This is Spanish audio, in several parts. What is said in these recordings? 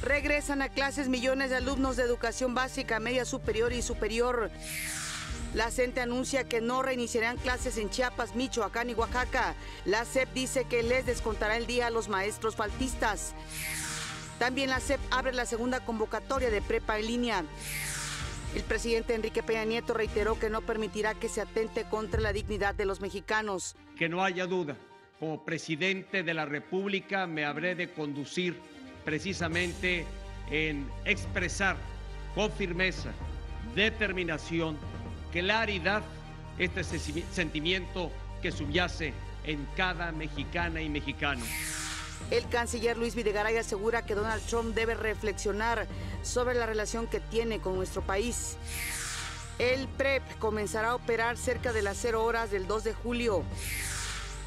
Regresan a clases millones de alumnos de educación básica, media superior y superior. La CENTE anuncia que no reiniciarán clases en Chiapas, Michoacán y Oaxaca. La SEP dice que les descontará el día a los maestros faltistas. También la SEP abre la segunda convocatoria de prepa en línea. El presidente Enrique Peña Nieto reiteró que no permitirá que se atente contra la dignidad de los mexicanos. Que no haya duda, como presidente de la República me habré de conducir precisamente en expresar con firmeza, determinación, claridad este sentimiento que subyace en cada mexicana y mexicano. El canciller Luis Videgaray asegura que Donald Trump debe reflexionar sobre la relación que tiene con nuestro país. El PREP comenzará a operar cerca de las 0 horas del 2 de julio.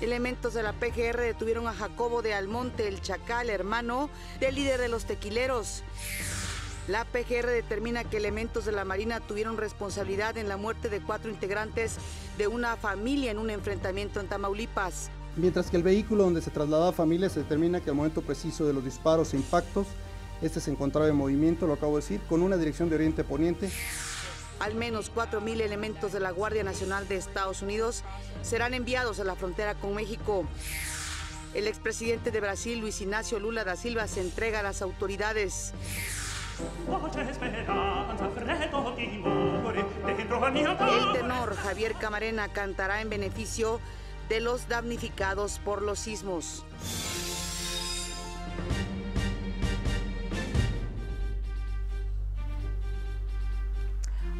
Elementos de la PGR detuvieron a Jacobo de Almonte, el Chacal, hermano del líder de los tequileros. La PGR determina que elementos de la Marina tuvieron responsabilidad en la muerte de 4 integrantes de una familia en un enfrentamiento en Tamaulipas. Mientras que el vehículo donde se trasladaba familia se determina que al momento preciso de los disparos e impactos, este se encontraba en movimiento, lo acabo de decir, con una dirección de oriente-poniente. Al menos 4,000 elementos de la Guardia Nacional de Estados Unidos serán enviados a la frontera con México. El expresidente de Brasil, Luis Ignacio Lula da Silva, se entrega a las autoridades. El tenor Javier Camarena cantará en beneficio de los damnificados por los sismos.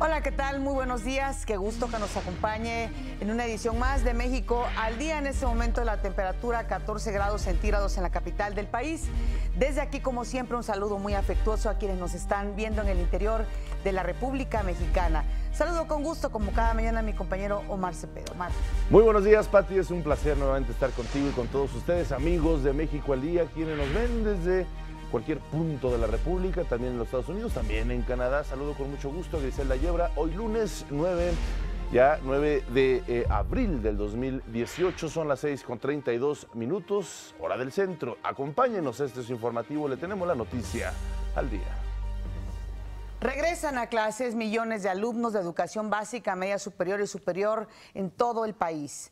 Hola, ¿qué tal? Muy buenos días. Qué gusto que nos acompañe en una edición más de México al día. En este momento la temperatura 14 grados centígrados en la capital del país. Desde aquí, como siempre, un saludo muy afectuoso a quienes nos están viendo en el interior de la República Mexicana. Saludo con gusto, como cada mañana, a mi compañero Omar Cepeda. Omar. Muy buenos días, Pati. Es un placer nuevamente estar contigo y con todos ustedes, amigos de México al día, quienes nos ven desde cualquier punto de la República, también en los Estados Unidos, también en Canadá. Saludo con mucho gusto a Griselda Yebra. Hoy lunes 9 de abril del 2018, son las 6:32, hora del centro. Acompáñenos, este es informativo, le tenemos la noticia al día. Regresan a clases millones de alumnos de educación básica, media superior y superior en todo el país.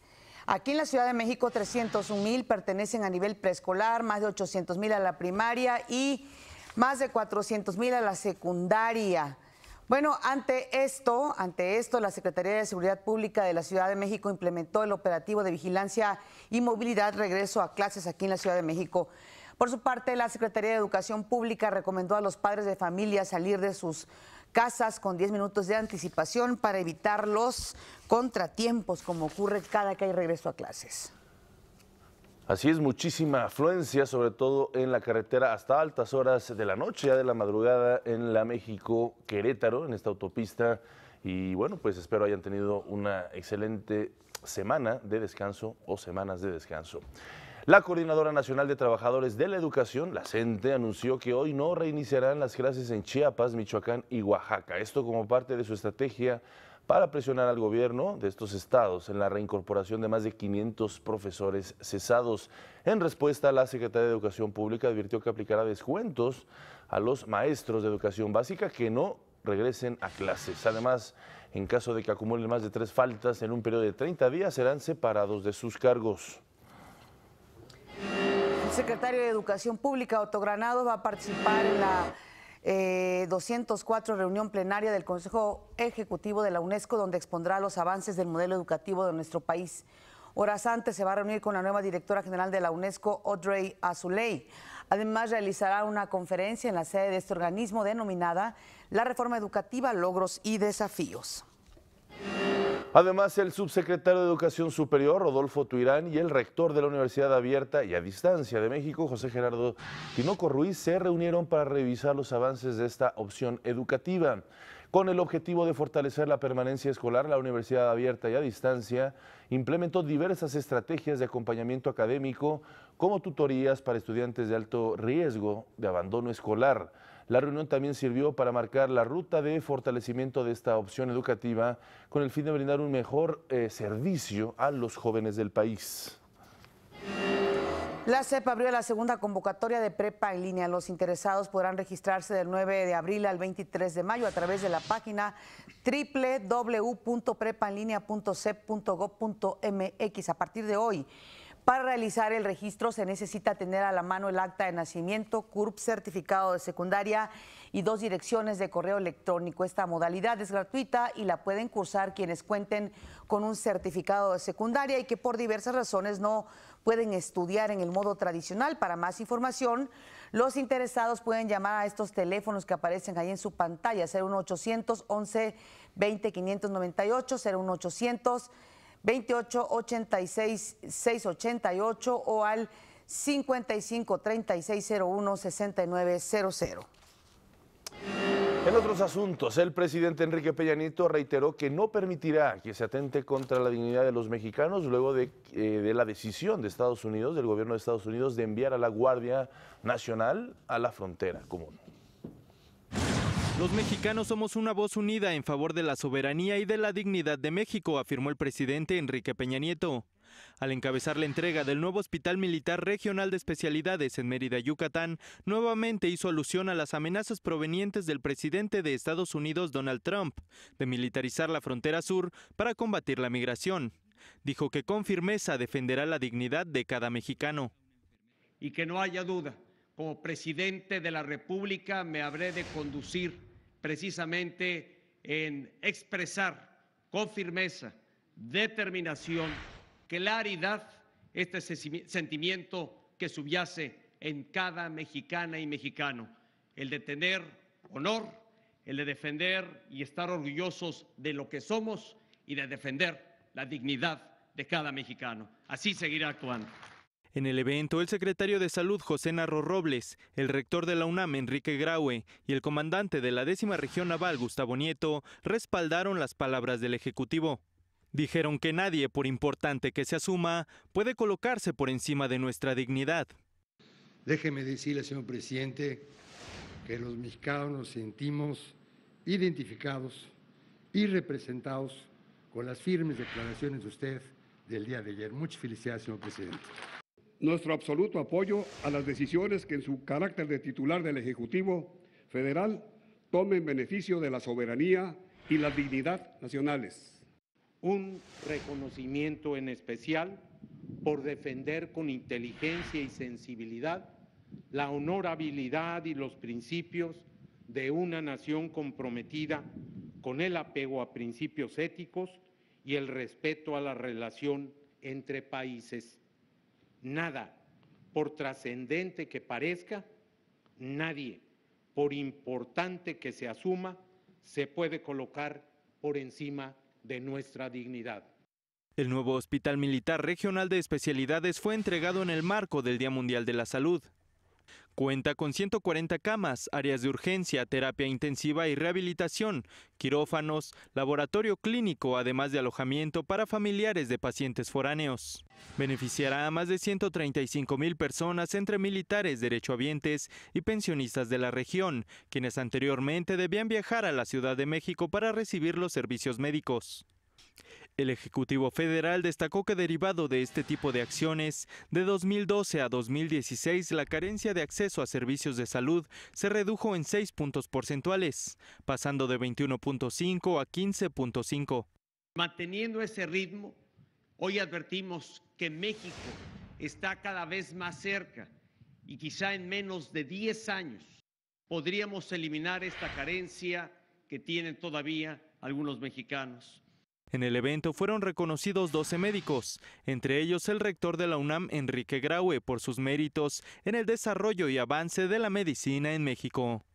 Aquí en la Ciudad de México, 301,000 pertenecen a nivel preescolar, más de 800,000 a la primaria y más de 400,000 a la secundaria. Bueno, ante esto, la Secretaría de Seguridad Pública de la Ciudad de México implementó el operativo de vigilancia y movilidad regreso a clases aquí en la Ciudad de México. Por su parte, la Secretaría de Educación Pública recomendó a los padres de familia salir de sus casas con 10 minutos de anticipación para evitar los contratiempos, como ocurre cada que hay regreso a clases. Así es, muchísima afluencia, sobre todo en la carretera hasta altas horas de la noche, ya de la madrugada en la México-Querétaro, en esta autopista. Y bueno, pues espero hayan tenido una excelente semana de descanso o semanas de descanso. La Coordinadora Nacional de Trabajadores de la Educación, la CENTE, anunció que hoy no reiniciarán las clases en Chiapas, Michoacán y Oaxaca. Esto como parte de su estrategia para presionar al gobierno de estos estados en la reincorporación de más de 500 profesores cesados. En respuesta, la Secretaría de Educación Pública advirtió que aplicará descuentos a los maestros de educación básica que no regresen a clases. Además, en caso de que acumulen más de 3 faltas en un periodo de 30 días, serán separados de sus cargos. El secretario de Educación Pública, Otto Granados, va a participar en la 204 reunión plenaria del Consejo Ejecutivo de la UNESCO, donde expondrá los avances del modelo educativo de nuestro país. Horas antes se va a reunir con la nueva directora general de la UNESCO, Audrey Azoulay. Además, realizará una conferencia en la sede de este organismo denominada La Reforma Educativa, Logros y Desafíos. Además, el subsecretario de Educación Superior, Rodolfo Tuirán, y el rector de la Universidad Abierta y a Distancia de México, José Gerardo Tinoco Ruiz, se reunieron para revisar los avances de esta opción educativa. Con el objetivo de fortalecer la permanencia escolar, la Universidad Abierta y a Distancia implementó diversas estrategias de acompañamiento académico, como tutorías para estudiantes de alto riesgo de abandono escolar. La reunión también sirvió para marcar la ruta de fortalecimiento de esta opción educativa con el fin de brindar un mejor servicio a los jóvenes del país. La SEP abrió la segunda convocatoria de prepa en línea. Los interesados podrán registrarse del 9 de abril al 23 de mayo a través de la página www.prepaenlinea.sep.gov.mx. A partir de hoy, para realizar el registro se necesita tener a la mano el acta de nacimiento, CURP, certificado de secundaria y 2 direcciones de correo electrónico. Esta modalidad es gratuita y la pueden cursar quienes cuenten con un certificado de secundaria y que por diversas razones no pueden estudiar en el modo tradicional. Para más información, los interesados pueden llamar a estos teléfonos que aparecen ahí en su pantalla: 01800 11 20 598, 01800 28 86 688 o al 55 36 01 6900. En otros asuntos, el presidente Enrique Peña Nieto reiteró que no permitirá que se atente contra la dignidad de los mexicanos luego de la decisión de Estados Unidos, del gobierno de Estados Unidos, de enviar a la Guardia Nacional a la frontera común. Los mexicanos somos una voz unida en favor de la soberanía y de la dignidad de México, afirmó el presidente Enrique Peña Nieto. Al encabezar la entrega del nuevo Hospital Militar Regional de Especialidades en Mérida, Yucatán, nuevamente hizo alusión a las amenazas provenientes del presidente de Estados Unidos, Donald Trump, de militarizar la frontera sur para combatir la migración. Dijo que con firmeza defenderá la dignidad de cada mexicano. Y que no haya duda, como presidente de la República me habré de conducir precisamente en expresar con firmeza, determinación, claridad este sentimiento que subyace en cada mexicana y mexicano, el de tener honor, el de defender y estar orgullosos de lo que somos y de defender la dignidad de cada mexicano. Así seguirá actuando. En el evento, el secretario de Salud, José Narro Robles, el rector de la UNAM, Enrique Graue, y el comandante de la 10ª Región Naval, Gustavo Nieto, respaldaron las palabras del Ejecutivo. Dijeron que nadie, por importante que se asuma, puede colocarse por encima de nuestra dignidad. Déjeme decirle, señor presidente, que los mexicanos nos sentimos identificados y representados con las firmes declaraciones de usted del día de ayer. Muchas felicidades, señor presidente. Nuestro absoluto apoyo a las decisiones que en su carácter de titular del Ejecutivo Federal tomen beneficio de la soberanía y la dignidad nacionales. Un reconocimiento en especial por defender con inteligencia y sensibilidad la honorabilidad y los principios de una nación comprometida con el apego a principios éticos y el respeto a la relación entre países. Nada, por trascendente que parezca, nadie, por importante que se asuma, se puede colocar por encima de nuestra dignidad. El nuevo Hospital Militar Regional de Especialidades fue entregado en el marco del Día Mundial de la Salud. Cuenta con 140 camas, áreas de urgencia, terapia intensiva y rehabilitación, quirófanos, laboratorio clínico, además de alojamiento para familiares de pacientes foráneos. Beneficiará a más de 135,000 personas entre militares, derechohabientes y pensionistas de la región, quienes anteriormente debían viajar a la Ciudad de México para recibir los servicios médicos. El Ejecutivo Federal destacó que derivado de este tipo de acciones, de 2012 a 2016 la carencia de acceso a servicios de salud se redujo en 6 puntos porcentuales, pasando de 21.5 a 15.5. Manteniendo ese ritmo, hoy advertimos que México está cada vez más cerca y quizá en menos de 10 años podríamos eliminar esta carencia que tienen todavía algunos mexicanos. En el evento fueron reconocidos 12 médicos, entre ellos el rector de la UNAM, Enrique Graue, por sus méritos en el desarrollo y avance de la medicina en México.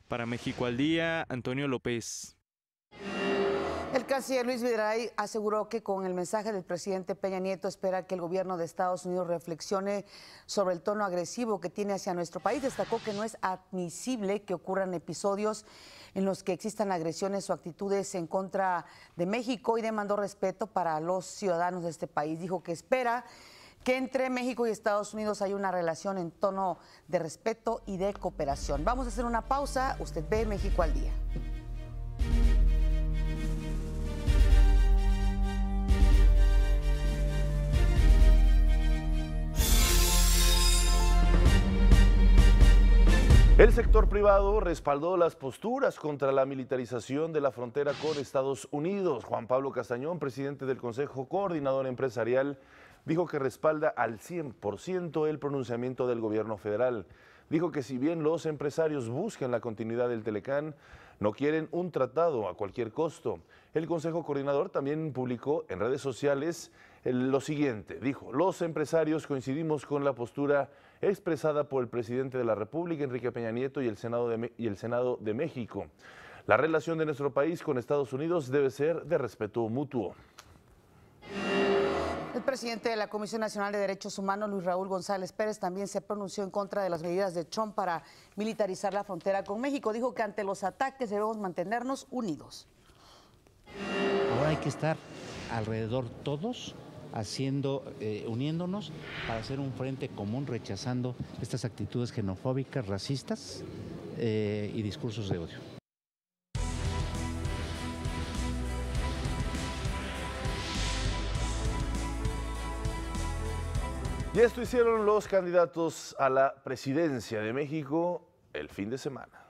Para México al Día, Antonio López. El canciller Luis Videgaray aseguró que con el mensaje del presidente Peña Nieto espera que el gobierno de Estados Unidos reflexione sobre el tono agresivo que tiene hacia nuestro país. Destacó que no es admisible que ocurran episodios en los que existan agresiones o actitudes en contra de México y demandó respeto para los ciudadanos de este país. Dijo que espera que entre México y Estados Unidos hay una relación en tono de respeto y de cooperación. Vamos a hacer una pausa. Usted ve México al día. El sector privado respaldó las posturas contra la militarización de la frontera con Estados Unidos. Juan Pablo Castañón, presidente del Consejo Coordinador Empresarial, dijo que respalda al 100% el pronunciamiento del gobierno federal. Dijo que si bien los empresarios buscan la continuidad del Telecán, no quieren un tratado a cualquier costo. El Consejo Coordinador también publicó en redes sociales lo siguiente. Dijo: los empresarios coincidimos con la postura expresada por el presidente de la República, Enrique Peña Nieto, y el Senado de México. La relación de nuestro país con Estados Unidos debe ser de respeto mutuo. El presidente de la Comisión Nacional de Derechos Humanos, Luis Raúl González Pérez, también se pronunció en contra de las medidas de Trump para militarizar la frontera con México. Dijo que ante los ataques debemos mantenernos unidos. Ahora hay que estar alrededor todos, uniéndonos para hacer un frente común, rechazando estas actitudes xenofóbicas, racistas y discursos de odio. Y esto hicieron los candidatos a la presidencia de México el fin de semana.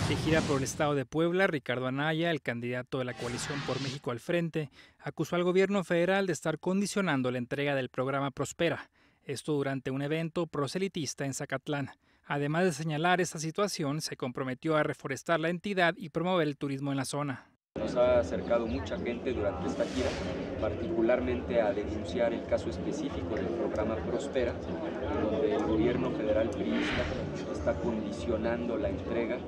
De gira por el estado de Puebla, Ricardo Anaya, el candidato de la coalición Por México al Frente, acusó al gobierno federal de estar condicionando la entrega del programa Prospera, esto durante un evento proselitista en Zacatlán. Además de señalar esta situación, se comprometió a reforestar la entidad y promover el turismo en la zona. Nos ha acercado mucha gente durante esta gira, particularmente a denunciar el caso específico del programa Prospera, en donde el gobierno federal priista está condicionando la entrega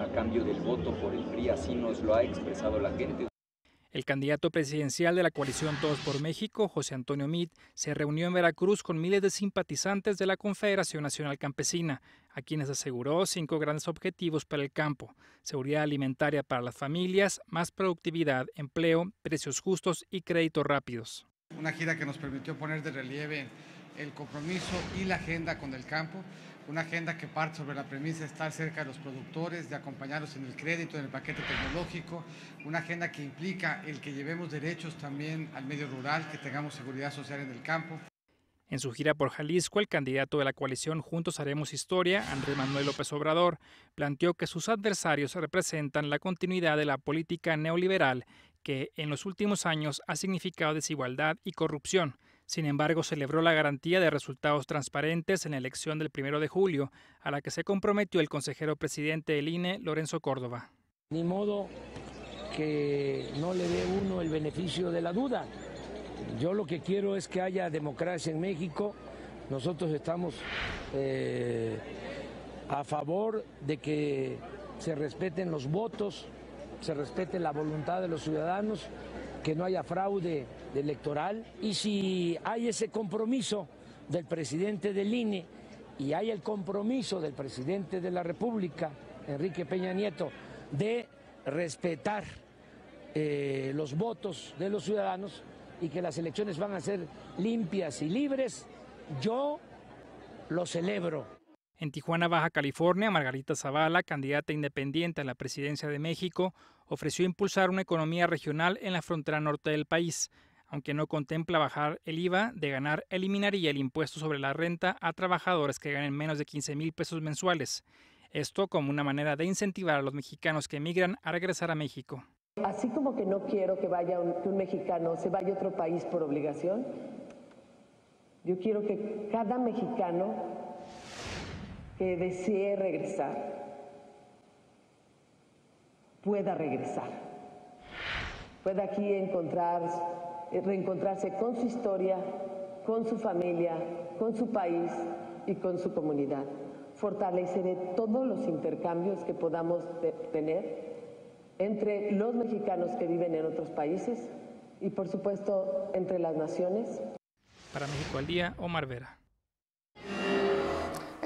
a cambio del voto por el PRI, así nos lo ha expresado la gente. El candidato presidencial de la coalición Todos por México, José Antonio Meade, se reunió en Veracruz con miles de simpatizantes de la Confederación Nacional Campesina, a quienes aseguró 5 grandes objetivos para el campo: seguridad alimentaria para las familias, más productividad, empleo, precios justos y créditos rápidos. Una gira que nos permitió poner de relieve el compromiso y la agenda con el campo, una agenda que parte sobre la premisa de estar cerca de los productores, de acompañarlos en el crédito, en el paquete tecnológico, una agenda que implica el que llevemos derechos también al medio rural, que tengamos seguridad social en el campo. En su gira por Jalisco, el candidato de la coalición Juntos Haremos Historia, Andrés Manuel López Obrador, planteó que sus adversarios representan la continuidad de la política neoliberal que en los últimos años ha significado desigualdad y corrupción. Sin embargo, celebró la garantía de resultados transparentes en la elección del 1 de julio, a la que se comprometió el consejero presidente del INE, Lorenzo Córdoba. Ni modo que no le dé uno el beneficio de la duda. Yo lo que quiero es que haya democracia en México. Nosotros estamos a favor de que se respeten los votos, se respete la voluntad de los ciudadanos, que no haya fraude electoral. Y si hay ese compromiso del presidente del INE y hay el compromiso del presidente de la República, Enrique Peña Nieto, de respetar los votos de los ciudadanos y que las elecciones van a ser limpias y libres, yo lo celebro. En Tijuana, Baja California, Margarita Zavala, candidata independiente a la presidencia de México, ofreció impulsar una economía regional en la frontera norte del país. Aunque no contempla bajar el IVA, de ganar eliminaría el impuesto sobre la renta a trabajadores que ganen menos de 15,000 pesos mensuales. Esto como una manera de incentivar a los mexicanos que emigran a regresar a México. Así como que no quiero que un mexicano se vaya a otro país por obligación, yo quiero que cada mexicano que desee regresar pueda regresar, pueda aquí reencontrarse con su historia, con su familia, con su país y con su comunidad. Fortaleceré todos los intercambios que podamos tener entre los mexicanos que viven en otros países y, por supuesto, entre las naciones. Para México al Día, Omar Vera.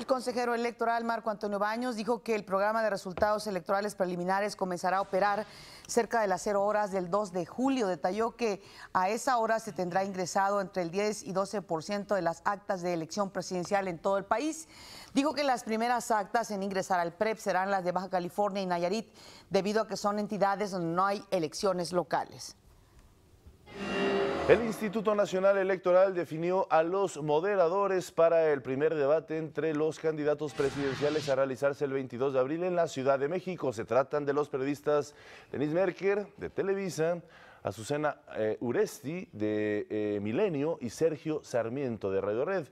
El consejero electoral Marco Antonio Baños dijo que el programa de resultados electorales preliminares comenzará a operar cerca de las 0 horas del 2 de julio. Detalló que a esa hora se tendrá ingresado entre el 10 y 12% de las actas de elección presidencial en todo el país. Dijo que las primeras actas en ingresar al PREP serán las de Baja California y Nayarit, debido a que son entidades donde no hay elecciones locales. El Instituto Nacional Electoral definió a los moderadores para el primer debate entre los candidatos presidenciales a realizarse el 22 de abril en la Ciudad de México. Se tratan de los periodistas Denise Merker, de Televisa, Azucena Uresti, de Milenio, y Sergio Sarmiento, de Radio Red.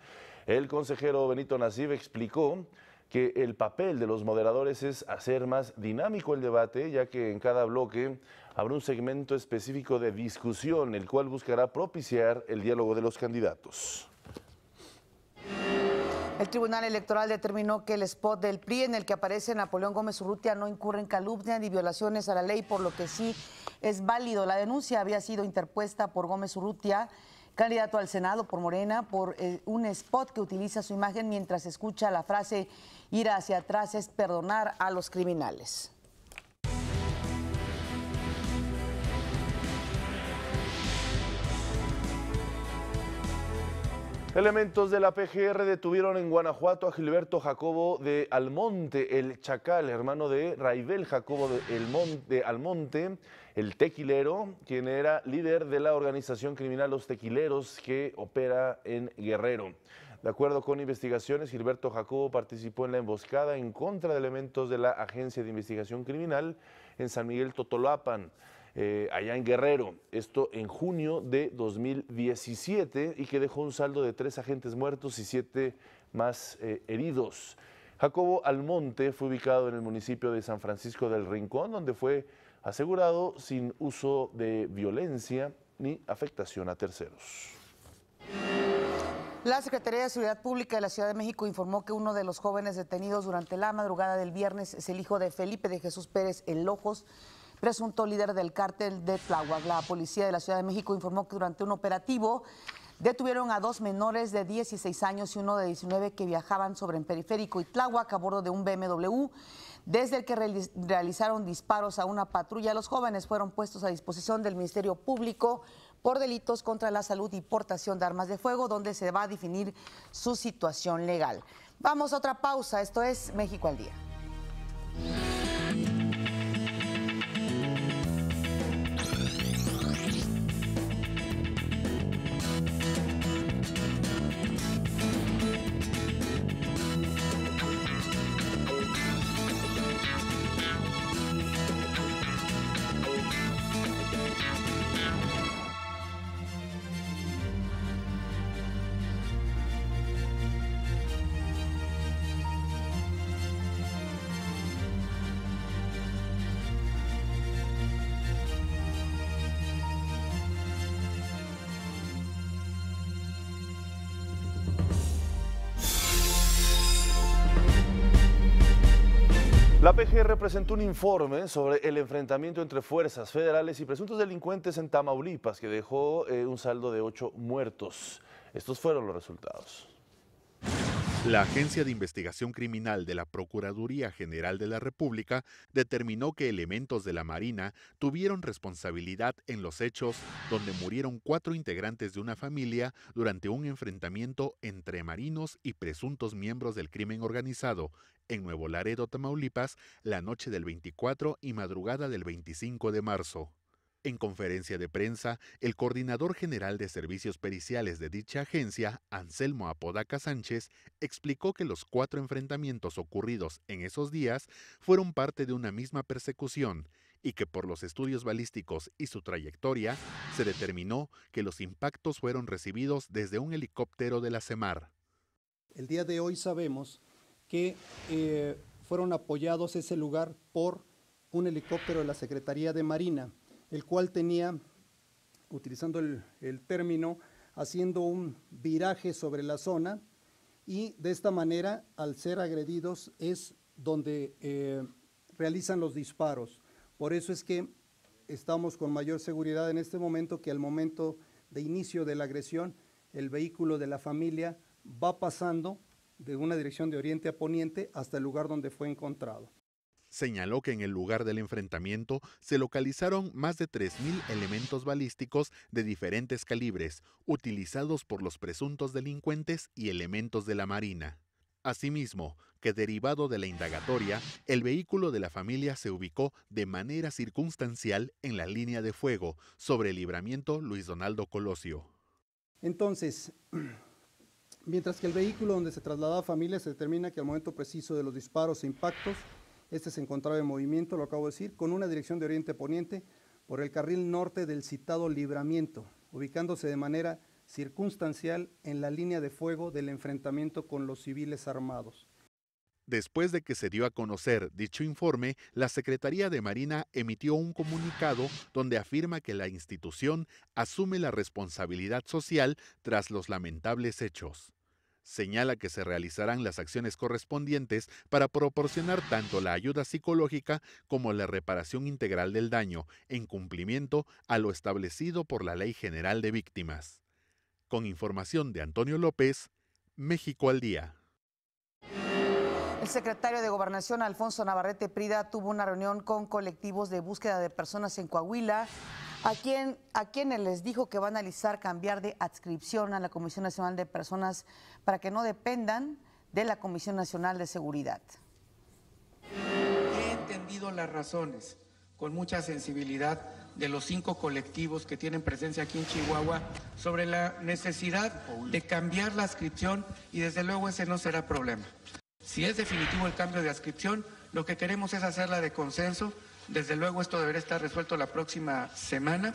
El consejero Benito Nasif explicó que el papel de los moderadores es hacer más dinámico el debate, ya que en cada bloque habrá un segmento específico de discusión, el cual buscará propiciar el diálogo de los candidatos. El Tribunal Electoral determinó que el spot del PRI en el que aparece Napoleón Gómez Urrutia no incurre en calumnia ni violaciones a la ley, por lo que sí es válido. La denuncia había sido interpuesta por Gómez Urrutia, candidato al Senado por Morena, por un spot que utiliza su imagen mientras escucha la frase "ir hacia atrás es perdonar a los criminales". Elementos de la PGR detuvieron en Guanajuato a Gilberto Jacobo de Almonte, el Chacal, hermano de Raibel Jacobo de Almonte, el tequilero, quien era líder de la organización criminal Los Tequileros, que opera en Guerrero. De acuerdo con investigaciones, Gilberto Jacobo participó en la emboscada en contra de elementos de la Agencia de Investigación Criminal en San Miguel Totolapan, allá en Guerrero, esto en junio de 2017, y que dejó un saldo de 3 agentes muertos y 7 más heridos. Jacobo Almonte fue ubicado en el municipio de San Francisco del Rincón, donde fue asegurado sin uso de violencia ni afectación a terceros. La Secretaría de Seguridad Pública de la Ciudad de México informó que uno de los jóvenes detenidos durante la madrugada del viernes es el hijo de Felipe de Jesús Pérez El Ojos, presunto líder del cártel de Tláhuac. La policía de la Ciudad de México informó que durante un operativo detuvieron a 2 menores de 16 años y uno de 19 que viajaban sobre el periférico y Tláhuac a bordo de un BMW, desde el que realizaron disparos a una patrulla. Los jóvenes fueron puestos a disposición del Ministerio Público por delitos contra la salud y portación de armas de fuego, donde se va a definir su situación legal. Vamos a otra pausa. Esto es México al Día. La PGR presentó un informe sobre el enfrentamiento entre fuerzas federales y presuntos delincuentes en Tamaulipas, que dejó un saldo de 8 muertos. Estos fueron los resultados. La Agencia de Investigación Criminal de la Procuraduría General de la República determinó que elementos de la Marina tuvieron responsabilidad en los hechos donde murieron 4 integrantes de una familia durante un enfrentamiento entre marinos y presuntos miembros del crimen organizado en Nuevo Laredo, Tamaulipas, la noche del 24 y madrugada del 25 de marzo. En conferencia de prensa, el coordinador general de servicios periciales de dicha agencia, Anselmo Apodaca Sánchez, explicó que los 4 enfrentamientos ocurridos en esos días fueron parte de una misma persecución y que por los estudios balísticos y su trayectoria, se determinó que los impactos fueron recibidos desde un helicóptero de la SEMAR. El día de hoy sabemos que fueron apoyados ese lugar por un helicóptero de la Secretaría de Marina, el cual tenía, utilizando el término, haciendo un viraje sobre la zona, y de esta manera, al ser agredidos, es donde realizan los disparos. Por eso es que estamos con mayor seguridad en este momento, que al momento de inicio de la agresión, el vehículo de la familia va pasando de una dirección de oriente a poniente hasta el lugar donde fue encontrado. Señaló que en el lugar del enfrentamiento se localizaron más de 3.000 elementos balísticos de diferentes calibres, utilizados por los presuntos delincuentes y elementos de la Marina. Asimismo, que derivado de la indagatoria, el vehículo de la familia se ubicó de manera circunstancial en la línea de fuego sobre el libramiento Luis Donaldo Colosio. Entonces, mientras que el vehículo donde se trasladaba familia se determina que al momento preciso de los disparos e impactos, este se encontraba en movimiento, lo acabo de decir, con una dirección de oriente a poniente por el carril norte del citado libramiento, ubicándose de manera circunstancial en la línea de fuego del enfrentamiento con los civiles armados. Después de que se dio a conocer dicho informe, la Secretaría de Marina emitió un comunicado donde afirma que la institución asume la responsabilidad social tras los lamentables hechos. Señala que se realizarán las acciones correspondientes para proporcionar tanto la ayuda psicológica como la reparación integral del daño, en cumplimiento a lo establecido por la Ley General de Víctimas. Con información de Antonio López, México al Día. El secretario de Gobernación, Alfonso Navarrete Prida, tuvo una reunión con colectivos de búsqueda de personas en Coahuila, a quienes les dijo que va a analizar cambiar de adscripción a la Comisión Nacional de Personas para que no dependan de la Comisión Nacional de Seguridad. He entendido las razones con mucha sensibilidad de los 5 colectivos que tienen presencia aquí en Chihuahua sobre la necesidad de cambiar la adscripción y desde luego ese no será problema. Si es definitivo el cambio de adscripción, lo que queremos es hacerla de consenso. Desde luego esto deberá estar resuelto la próxima semana.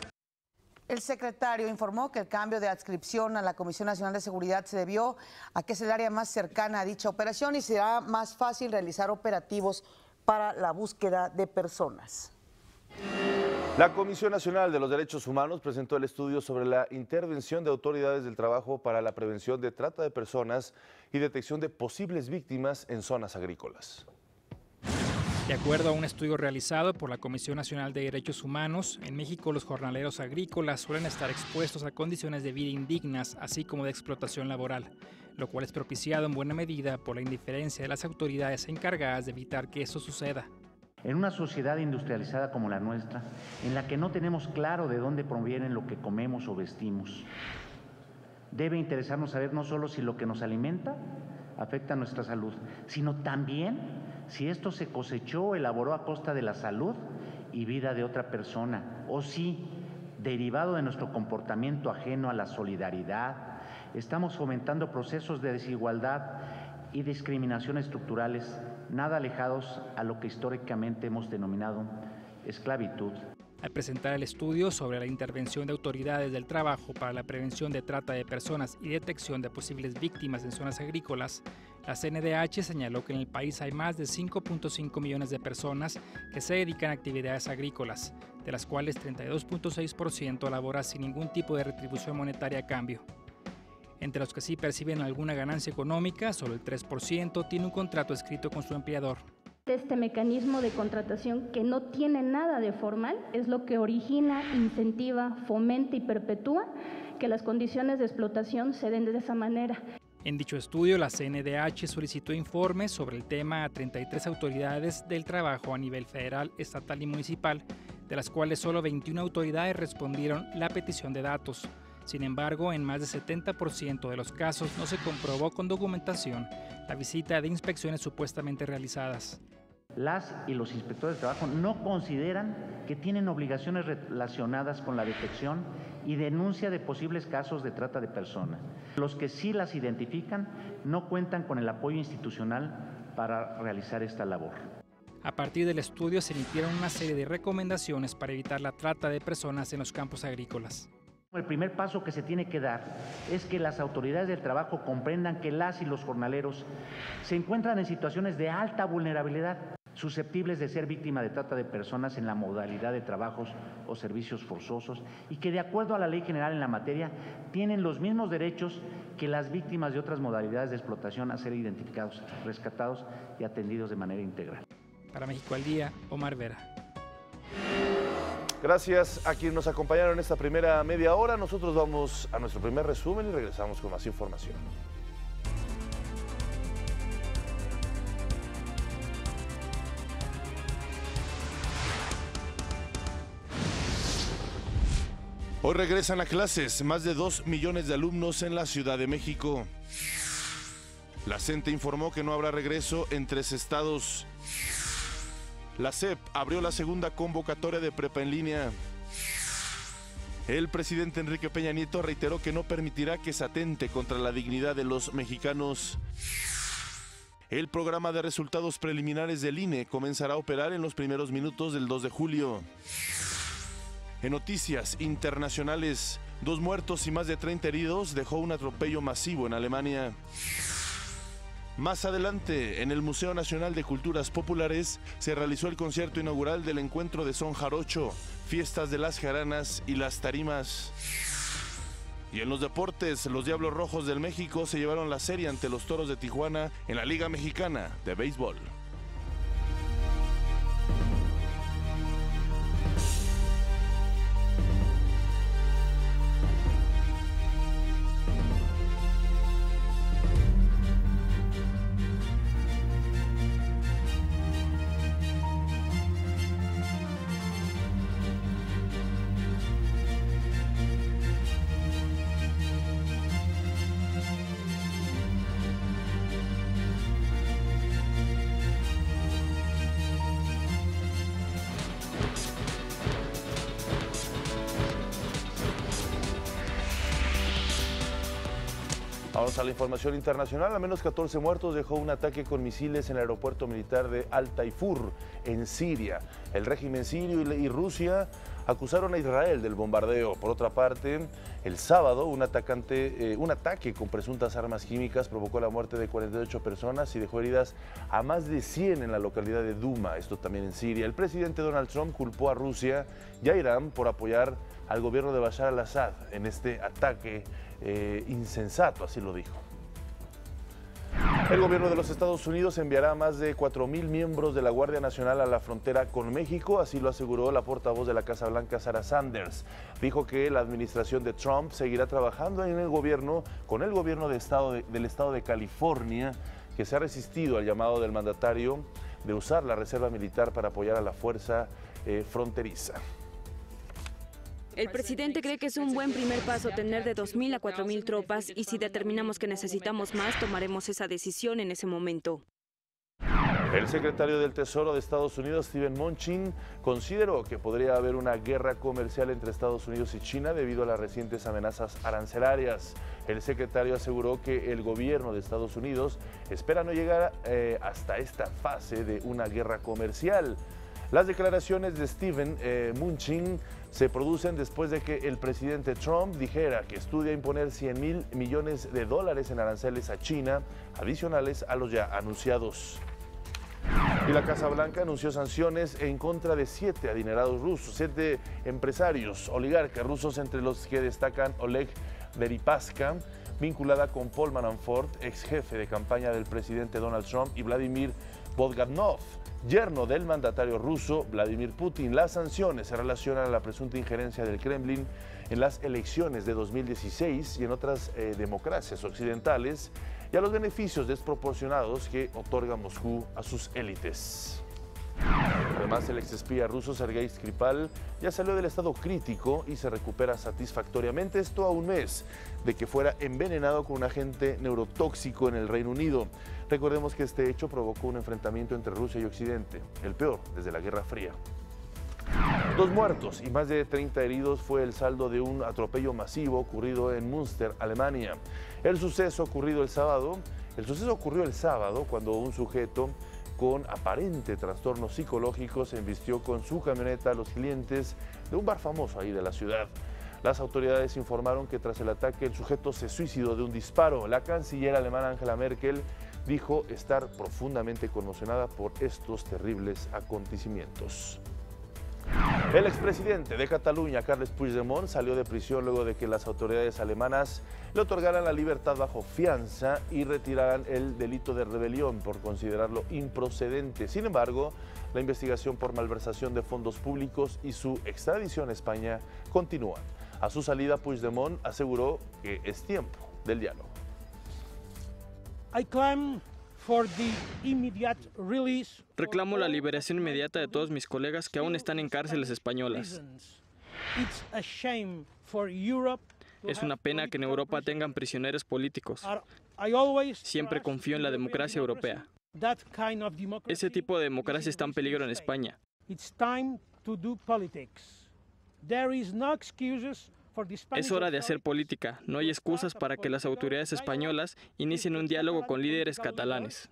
El secretario informó que el cambio de adscripción a la Comisión Nacional de Seguridad se debió a que es el área más cercana a dicha operación y será más fácil realizar operativos para la búsqueda de personas. La Comisión Nacional de los Derechos Humanos presentó el estudio sobre la intervención de autoridades del trabajo para la prevención de trata de personas y detección de posibles víctimas en zonas agrícolas. De acuerdo a un estudio realizado por la Comisión Nacional de Derechos Humanos, en México los jornaleros agrícolas suelen estar expuestos a condiciones de vida indignas, así como de explotación laboral, lo cual es propiciado en buena medida por la indiferencia de las autoridades encargadas de evitar que eso suceda. En una sociedad industrializada como la nuestra, en la que no tenemos claro de dónde provienen lo que comemos o vestimos, debe interesarnos saber no solo si lo que nos alimenta afecta a nuestra salud, sino también si esto se cosechó o elaboró a costa de la salud y vida de otra persona, o si, derivado de nuestro comportamiento ajeno a la solidaridad, estamos fomentando procesos de desigualdad y discriminación estructurales nada alejados a lo que históricamente hemos denominado esclavitud. Al presentar el estudio sobre la intervención de autoridades del trabajo para la prevención de trata de personas y detección de posibles víctimas en zonas agrícolas, la CNDH señaló que en el país hay más de 5.5 millones de personas que se dedican a actividades agrícolas, de las cuales 32.6% labora sin ningún tipo de retribución monetaria a cambio. Entre los que sí perciben alguna ganancia económica, solo el 3% tiene un contrato escrito con su empleador. Este mecanismo de contratación que no tiene nada de formal es lo que origina, incentiva, fomenta y perpetúa que las condiciones de explotación se den de esa manera. En dicho estudio, la CNDH solicitó informes sobre el tema a 33 autoridades del trabajo a nivel federal, estatal y municipal, de las cuales solo 21 autoridades respondieron la petición de datos. Sin embargo, en más de 70% de los casos no se comprobó con documentación la visita de inspecciones supuestamente realizadas. Las y los inspectores de trabajo no consideran que tienen obligaciones relacionadas con la detección y denuncia de posibles casos de trata de personas. Los que sí las identifican no cuentan con el apoyo institucional para realizar esta labor. A partir del estudio se emitieron una serie de recomendaciones para evitar la trata de personas en los campos agrícolas. El primer paso que se tiene que dar es que las autoridades del trabajo comprendan que las y los jornaleros se encuentran en situaciones de alta vulnerabilidad, susceptibles de ser víctimas de trata de personas en la modalidad de trabajos o servicios forzosos y que de acuerdo a la ley general en la materia tienen los mismos derechos que las víctimas de otras modalidades de explotación a ser identificados, rescatados y atendidos de manera integral. Para México al Día, Omar Vera. Gracias a quienes nos acompañaron en esta primera media hora. Nosotros vamos a nuestro primer resumen y regresamos con más información. Hoy regresan a clases más de 2 millones de alumnos en la Ciudad de México. La CENTE informó que no habrá regreso en 3 estados. La SEP abrió la segunda convocatoria de prepa en línea. El presidente Enrique Peña Nieto reiteró que no permitirá que se atente contra la dignidad de los mexicanos. El programa de resultados preliminares del INE comenzará a operar en los primeros minutos del 2 de julio. En noticias internacionales, 2 muertos y más de 30 heridos dejó un atropello masivo en Alemania. Más adelante, en el Museo Nacional de Culturas Populares, se realizó el concierto inaugural del encuentro de son jarocho, fiestas de las jaranas y las tarimas. Y en los deportes, los Diablos Rojos del México se llevaron la serie ante los Toros de Tijuana en la Liga Mexicana de Béisbol. Vamos a la información internacional. Al menos 14 muertos dejó un ataque con misiles en el aeropuerto militar de Al-Taifur, en Siria. El régimen sirio y Rusia acusaron a Israel del bombardeo. Por otra parte, el sábado, un ataque con presuntas armas químicas provocó la muerte de 48 personas y dejó heridas a más de 100 en la localidad de Duma, esto también en Siria. El presidente Donald Trump culpó a Rusia y a Irán por apoyar al gobierno de Bashar al-Assad en este ataque insensato, así lo dijo. El gobierno de los Estados Unidos enviará más de 4,000 miembros de la Guardia Nacional a la frontera con México, así lo aseguró la portavoz de la Casa Blanca, Sarah Sanders. Dijo que la administración de Trump seguirá trabajando en el gobierno con el gobierno del estado de California, que se ha resistido al llamado del mandatario de usar la reserva militar para apoyar a la fuerza fronteriza. El presidente cree que es un buen primer paso tener de 2,000 a 4,000 tropas y si determinamos que necesitamos más, tomaremos esa decisión en ese momento. El secretario del Tesoro de Estados Unidos, Steven Mnuchin, consideró que podría haber una guerra comercial entre Estados Unidos y China debido a las recientes amenazas arancelarias. El secretario aseguró que el gobierno de Estados Unidos espera no llegar hasta esta fase de una guerra comercial. Las declaraciones de Steven Mnuchin se producen después de que el presidente Trump dijera que estudia imponer $100,000 millones en aranceles a China, adicionales a los ya anunciados. Y la Casa Blanca anunció sanciones en contra de 7 adinerados rusos, 7 empresarios, oligarcas rusos, entre los que destacan Oleg Deripaska, vinculada con Paul Manafort, ex jefe de campaña del presidente Donald Trump, y Vladimir Bogdanov, yerno del mandatario ruso Vladimir Putin. Las sanciones se relacionan a la presunta injerencia del Kremlin en las elecciones de 2016 y en otras democracias occidentales y a los beneficios desproporcionados que otorga Moscú a sus élites. Además, el exespía ruso Sergei Skripal ya salió del estado crítico y se recupera satisfactoriamente, esto a un mes de que fuera envenenado con un agente neurotóxico en el Reino Unido. Recordemos que este hecho provocó un enfrentamiento entre Rusia y Occidente, el peor desde la Guerra Fría. 2 muertos y más de 30 heridos fue el saldo de un atropello masivo ocurrido en Münster, Alemania. El suceso ocurrió el sábado cuando un sujeto con aparente trastorno psicológico se embistió con su camioneta a los clientes de un bar famoso ahí de la ciudad. Las autoridades informaron que tras el ataque el sujeto se suicidó de un disparo. La canciller alemana Angela Merkel dijo estar profundamente conmocionada por estos terribles acontecimientos. El expresidente de Cataluña, Carles Puigdemont, salió de prisión luego de que las autoridades alemanas le otorgaran la libertad bajo fianza y retiraran el delito de rebelión por considerarlo improcedente. Sin embargo, la investigación por malversación de fondos públicos y su extradición a España continúan. A su salida, Puigdemont aseguró que es tiempo del diálogo. Reclamo la liberación inmediata de todos mis colegas que aún están en cárceles españolas. Es una pena que en Europa tengan prisioneros políticos. Siempre confío en la democracia europea. Ese tipo de democracia está en peligro en España. Es hora de hacer política. No hay excusas para que las autoridades españolas inicien un diálogo con líderes catalanes.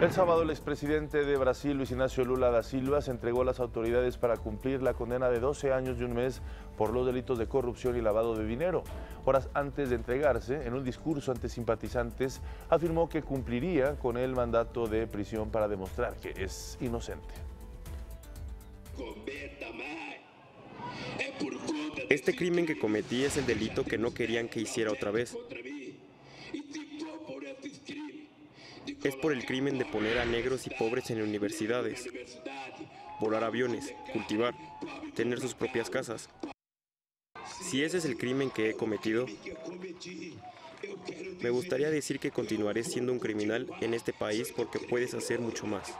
El sábado, el expresidente de Brasil, Luis Ignacio Lula da Silva, se entregó a las autoridades para cumplir la condena de 12 años y un mes por los delitos de corrupción y lavado de dinero. Horas antes de entregarse, en un discurso ante simpatizantes, afirmó que cumpliría con el mandato de prisión para demostrar que es inocente. Este crimen que cometí es el delito que no querían que hiciera otra vez. Es por el crimen de poner a negros y pobres en universidades, volar aviones, cultivar, tener sus propias casas. Si ese es el crimen que he cometido, me gustaría decir que continuaré siendo un criminal en este país porque puedes hacer mucho más.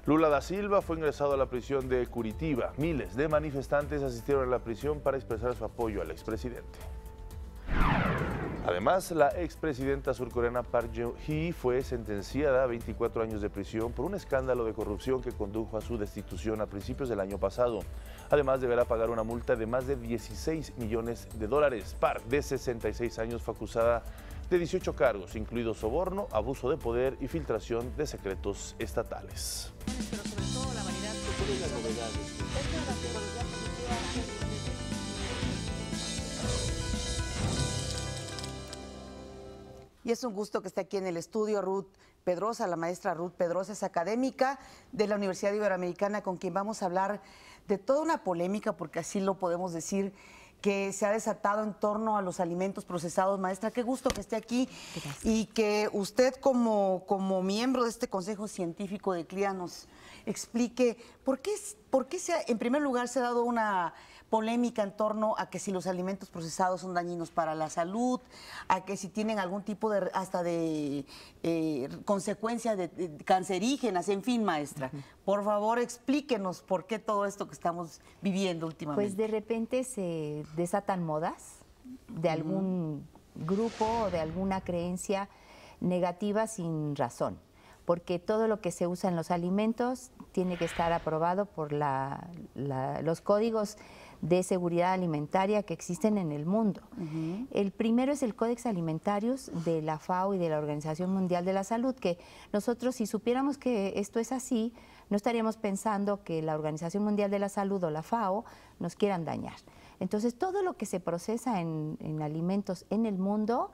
Lula da Silva fue ingresado a la prisión de Curitiba. Miles de manifestantes asistieron a la prisión para expresar su apoyo al expresidente. Además, la expresidenta surcoreana Park Geun-hye fue sentenciada a 24 años de prisión por un escándalo de corrupción que condujo a su destitución a principios del año pasado. Además, deberá pagar una multa de más de $16 millones. Park, de 66 años, fue acusada de 18 cargos, incluidos soborno, abuso de poder y filtración de secretos estatales. Y es un gusto que esté aquí en el estudio Ruth Pedrosa, la maestra Ruth Pedrosa, es académica de la Universidad Iberoamericana, con quien vamos a hablar de toda una polémica, porque así lo podemos decir, que se ha desatado en torno a los alimentos procesados. Maestra, qué gusto que esté aquí. Gracias. Y que usted como miembro de este Consejo Científico de CLIA nos explique por qué en primer lugar se ha dado una polémica en torno a que si los alimentos procesados son dañinos para la salud, a que si tienen algún tipo de consecuencias de cancerígenas, en fin, maestra. Por favor, explíquenos por qué todo esto que estamos viviendo últimamente. Pues de repente se desatan modas de algún grupo o de alguna creencia negativa sin razón, porque todo lo que se usa en los alimentos tiene que estar aprobado por los códigos de seguridad alimentaria que existen en el mundo. El primero es el Codex Alimentarius de la FAO y de la Organización Mundial de la Salud, que nosotros, si supiéramos que esto es así, no estaríamos pensando que la Organización Mundial de la Salud o la FAO nos quieran dañar. Entonces, todo lo que se procesa en alimentos en el mundo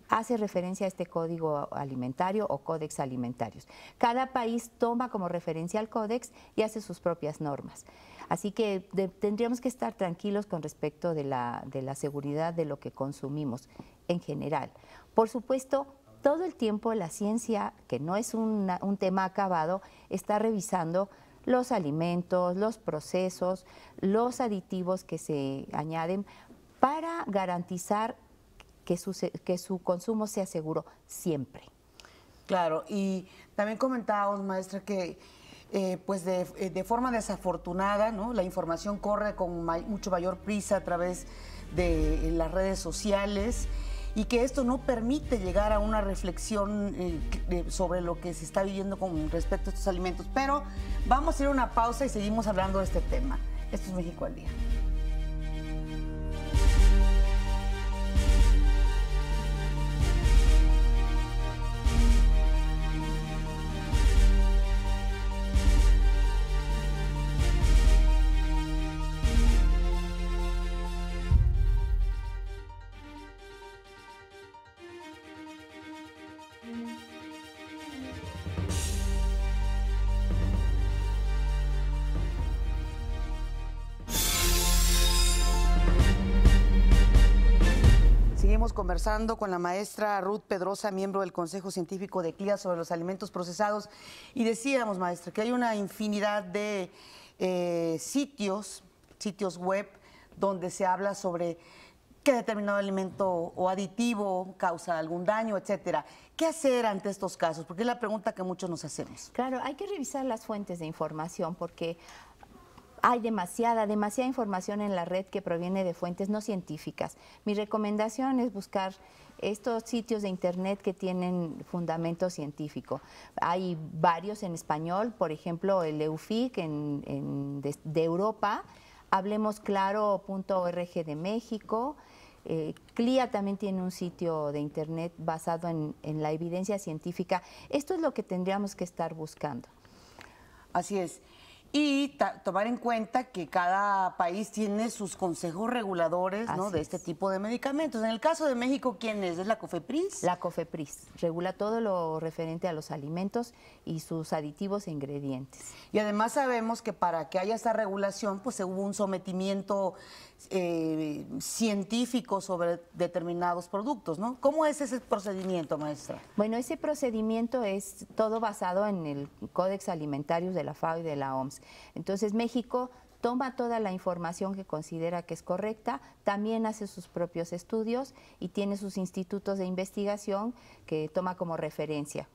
hace referencia a este código alimentario o Codex Alimentarius. Cada país toma como referencia al Codex y hace sus propias normas. Así que tendríamos que estar tranquilos con respecto de la seguridad de lo que consumimos en general. Por supuesto, todo el tiempo la ciencia, que no es un tema acabado, está revisando los alimentos, los procesos, los aditivos que se añaden para garantizar que su consumo sea seguro siempre. Claro, y también comentábamos, maestra, que pues de forma desafortunada, ¿no?, la información corre con mucho mayor prisa a través de las redes sociales, y que esto no permite llegar a una reflexión sobre lo que se está viviendo con respecto a estos alimentos. Pero vamos a ir a una pausa y seguimos hablando de este tema. Esto es México al Día. Seguimos conversando con la maestra Ruth Pedrosa, miembro del Consejo Científico de CLIA, sobre los alimentos procesados. Y decíamos, maestra, que hay una infinidad de sitios web donde se habla sobre qué determinado alimento o aditivo causa algún daño, etcétera. ¿Qué hacer ante estos casos? Porque es la pregunta que muchos nos hacemos. Claro, hay que revisar las fuentes de información, porque Hay demasiada información en la red que proviene de fuentes no científicas. Mi recomendación es buscar estos sitios de internet que tienen fundamento científico. Hay varios en español, por ejemplo el EUFIC de Europa, hablemosclaro.org de México. CLIA también tiene un sitio de internet basado en la evidencia científica. Esto es lo que tendríamos que estar buscando. Así es. Y tomar en cuenta que cada país tiene sus consejos reguladores, ¿no?, de este tipo de medicamentos. En el caso de México, ¿quién es? ¿Es la COFEPRIS? La COFEPRIS regula todo lo referente a los alimentos y sus aditivos e ingredientes. Y además sabemos que para que haya esta regulación, pues hubo un sometimiento científico sobre determinados productos, ¿no? ¿Cómo es ese procedimiento, maestra? Bueno, ese procedimiento es todo basado en el Códex Alimentarius de la FAO y de la OMS. Entonces, México toma toda la información que considera que es correcta, también hace sus propios estudios y tiene sus institutos de investigación que toma como referencia.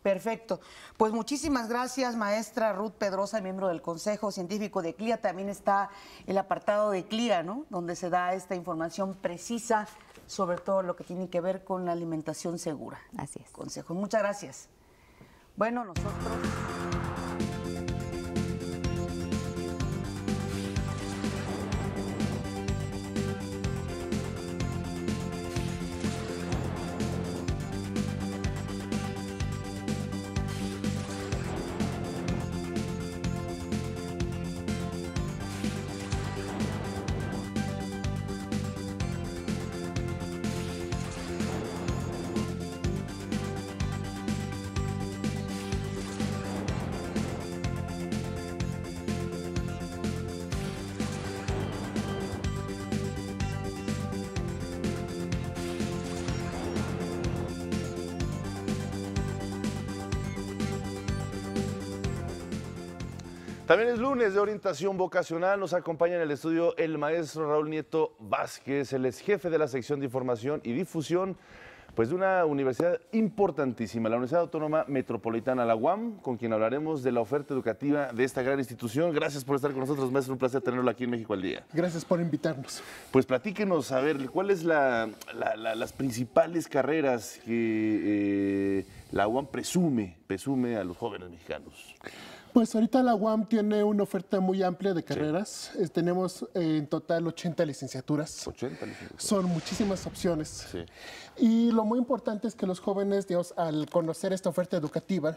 Perfecto. Pues muchísimas gracias, maestra Ruth Pedrosa, miembro del Consejo Científico de CLIA. También está el apartado de CLIA, ¿no?, donde se da esta información precisa sobre todo lo que tiene que ver con la alimentación segura. Así es. Consejo. Muchas gracias. Bueno, nosotros... También es lunes de orientación vocacional. Nos acompaña en el estudio el maestro Raúl Nieto Vázquez. Él es jefe de la sección de información y difusión pues de una universidad importantísima, la Universidad Autónoma Metropolitana, la UAM, con quien hablaremos de la oferta educativa de esta gran institución. Gracias por estar con nosotros, maestro. Un placer tenerlo aquí en México al Día. Gracias por invitarnos. Pues platíquenos, a ver, ¿cuáles las principales carreras que la UAM presume a los jóvenes mexicanos? Pues ahorita la UAM tiene una oferta muy amplia de carreras. Sí. Tenemos en total 80 licenciaturas. 80 licenciaturas. Son muchísimas opciones. Sí. Y lo muy importante es que los jóvenes, digamos, al conocer esta oferta educativa,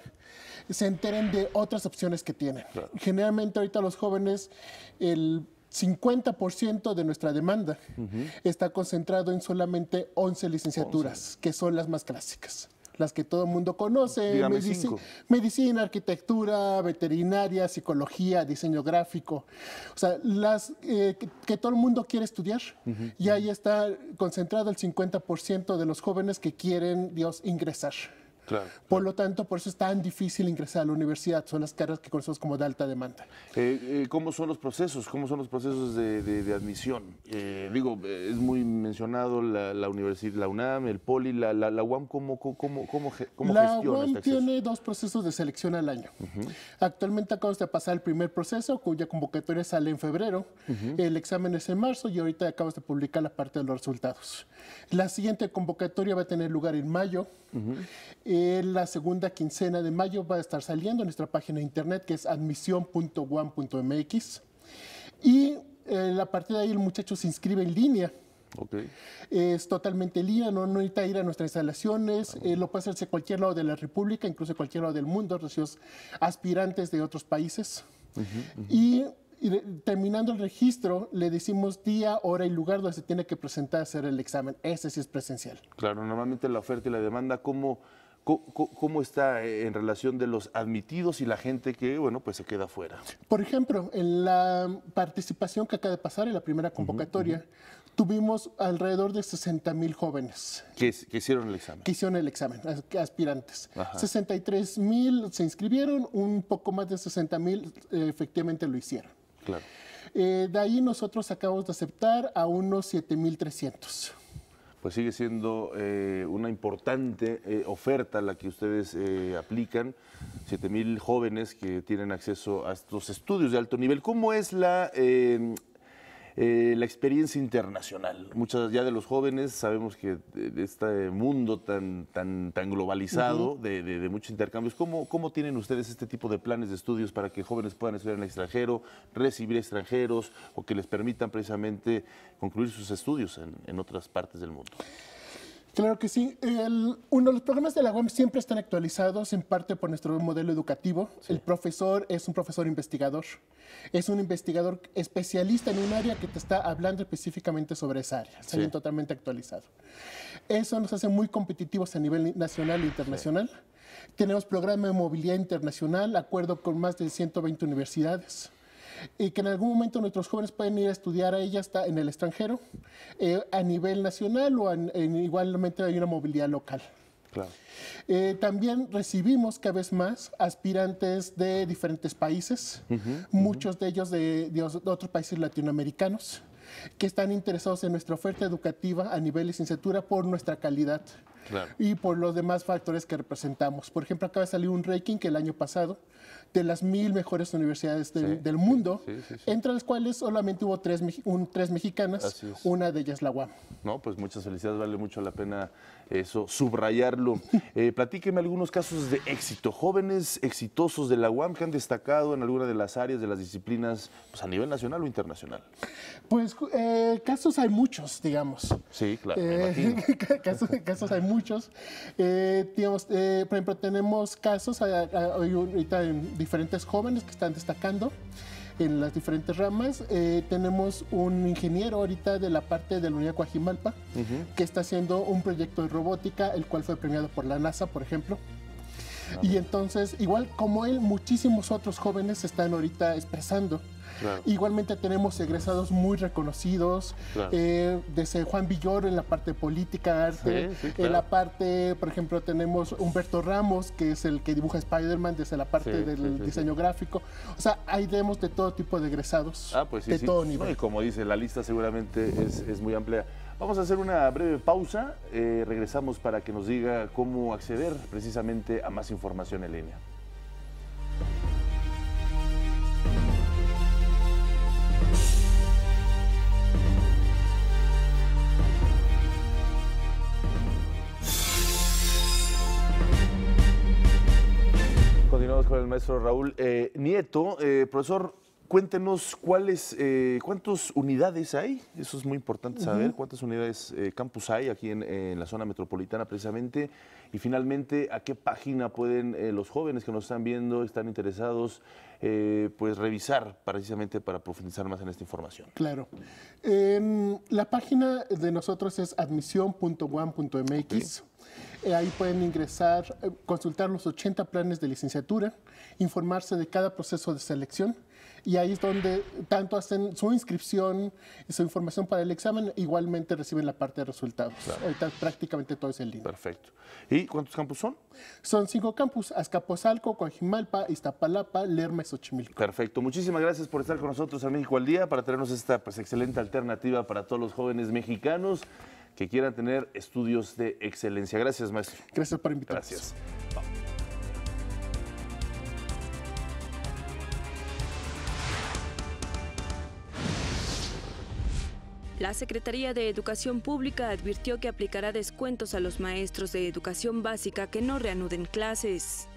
se enteren de otras opciones que tienen. Claro. Generalmente ahorita los jóvenes, el 50% de nuestra demanda está concentrado en solamente 11 licenciaturas, que son las más clásicas. Las que todo el mundo conoce, medicina, arquitectura, veterinaria, psicología, diseño gráfico, o sea, las que todo el mundo quiere estudiar, y ahí está concentrado el 50% de los jóvenes que quieren, ingresar. Claro. Por lo tanto, por eso es tan difícil ingresar a la universidad. Son las carreras que conocemos como de alta demanda. ¿Cómo son los procesos? ¿Cómo son los procesos de admisión? Es muy mencionado la universidad, la UNAM, el POLI, la UAM. ¿Cómo gestiona la UAM este acceso? Tiene 2 procesos de selección al año. Actualmente acabamos de pasar el primer proceso, cuya convocatoria sale en febrero. El examen es en marzo y ahorita acabamos de publicar la parte de los resultados. La siguiente convocatoria va a tener lugar en mayo. La segunda quincena de mayo va a estar saliendo en nuestra página de internet, que es admisión.uam.mx, y a partir de ahí el muchacho se inscribe en línea. Okay. Es totalmente en línea, no necesita ir a nuestras instalaciones, lo puede hacerse a cualquier lado de la República, incluso a cualquier lado del mundo, recios aspirantes de otros países. Y terminando el registro, le decimos día, hora y lugar donde se tiene que presentar a hacer el examen. Ese sí es presencial. Claro, normalmente la oferta y la demanda, ¿cómo está en relación de los admitidos y la gente que, pues se queda fuera? Por ejemplo, en la participación que acaba de pasar en la primera convocatoria, tuvimos alrededor de 60,000 jóvenes. ¿Que hicieron el examen? Que hicieron el examen, aspirantes. 63,000 se inscribieron, un poco más de 60,000 efectivamente lo hicieron. Claro. De ahí nosotros acabamos de aceptar a unos 7,300. pues sigue siendo una importante oferta la que ustedes aplican, 7,000 jóvenes que tienen acceso a estos estudios de alto nivel. ¿Cómo es la experiencia internacional? Muchas ya de los jóvenes sabemos que de este mundo tan globalizado, de muchos intercambios, ¿cómo tienen ustedes este tipo de planes de estudios para que jóvenes puedan estudiar en el extranjero, recibir extranjeros o que les permitan precisamente concluir sus estudios en otras partes del mundo? Claro que sí. Los programas de la UAM siempre están actualizados en parte por nuestro modelo educativo. Sí. El profesor es un profesor investigador. Es un investigador especialista en un área que te está hablando específicamente sobre esa área. Está bien totalmente actualizado. Eso nos hace muy competitivos a nivel nacional e internacional. Sí. Tenemos programa de movilidad internacional, acuerdo con más de 120 universidades. Y que en algún momento nuestros jóvenes pueden ir a estudiar a ella hasta en el extranjero, a nivel nacional o igualmente hay una movilidad local. Claro. También recibimos cada vez más aspirantes de diferentes países, muchos de ellos de otros países latinoamericanos, que están interesados en nuestra oferta educativa a nivel licenciatura por nuestra calidad. Claro. Y por los demás factores que representamos. Por ejemplo, acaba de salir un ranking que el año pasado de las 1000 mejores universidades del mundo, entre las cuales solamente hubo tres mexicanas, una de ellas la UAM. No, pues muchas felicidades, vale mucho la pena eso, subrayarlo. Platíqueme algunos casos de éxito, jóvenes exitosos de la UAM que han destacado en alguna de las áreas, de las disciplinas, pues a nivel nacional o internacional. Pues casos hay muchos, digamos. Sí, claro, me imagino. Casos hay muchos. Digamos, por ejemplo, tenemos casos ahorita en diferentes jóvenes que están destacando en las diferentes ramas. Tenemos un ingeniero ahorita de la parte de la Unidad Coajimalpa que está haciendo un proyecto de robótica, el cual fue premiado por la NASA, por ejemplo. Y entonces, igual como él, muchísimos otros jóvenes se están ahorita expresando. Claro. Igualmente tenemos egresados muy reconocidos, claro. Desde Juan Villoro en la parte política, arte, claro. En la parte, por ejemplo, tenemos Humberto Ramos, que es el que dibuja Spider-Man desde la parte del diseño gráfico. O sea, hay demos de todo tipo de egresados, pues de todo nivel. No, y como dice, la lista seguramente es muy amplia. Vamos a hacer una breve pausa, regresamos para que nos diga cómo acceder precisamente a más información en línea. Continuamos con el maestro Raúl Nieto. Profesor, cuéntenos cuántas unidades hay, eso es muy importante saber, cuántas unidades campus hay aquí en la zona metropolitana precisamente, y finalmente a qué página pueden los jóvenes que nos están viendo, están interesados, pues revisar precisamente para profundizar más en esta información. Claro. La página de nosotros es admisión.uam.mx. Ahí pueden ingresar, consultar los 80 planes de licenciatura, informarse de cada proceso de selección, y ahí es donde tanto hacen su inscripción y su información para el examen, igualmente reciben la parte de resultados. Claro. Ahorita prácticamente todo es en línea. Perfecto. ¿Y cuántos campus son? Son 5 campus: Azcapotzalco, Coajimalpa, Iztapalapa, Lerma y Xochimilco. Perfecto. Muchísimas gracias por estar con nosotros en México al Día para traernos esta excelente alternativa para todos los jóvenes mexicanos que quieran tener estudios de excelencia. Gracias, maestro. Gracias por invitarnos. Gracias. La Secretaría de Educación Pública advirtió que aplicará descuentos a los maestros de educación básica que no reanuden clases.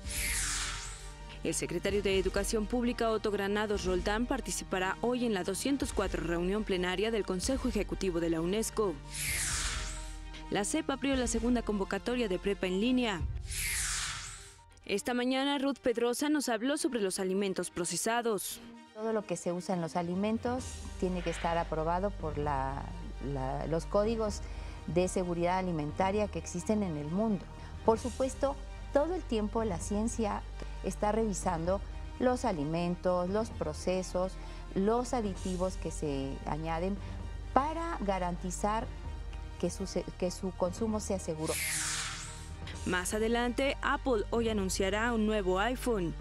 El secretario de Educación Pública, Otto Granados Roldán, participará hoy en la 204 reunión plenaria del Consejo Ejecutivo de la UNESCO. La SEP abrió la segunda convocatoria de prepa en línea. Esta mañana Ruth Pedrosa nos habló sobre los alimentos procesados. Todo lo que se usa en los alimentos tiene que estar aprobado por los códigos de seguridad alimentaria que existen en el mundo. Por supuesto, todo el tiempo la ciencia está revisando los alimentos, los procesos, los aditivos que se añaden para garantizar que su consumo sea seguro. Más adelante, Apple hoy anunciará un nuevo iPhone.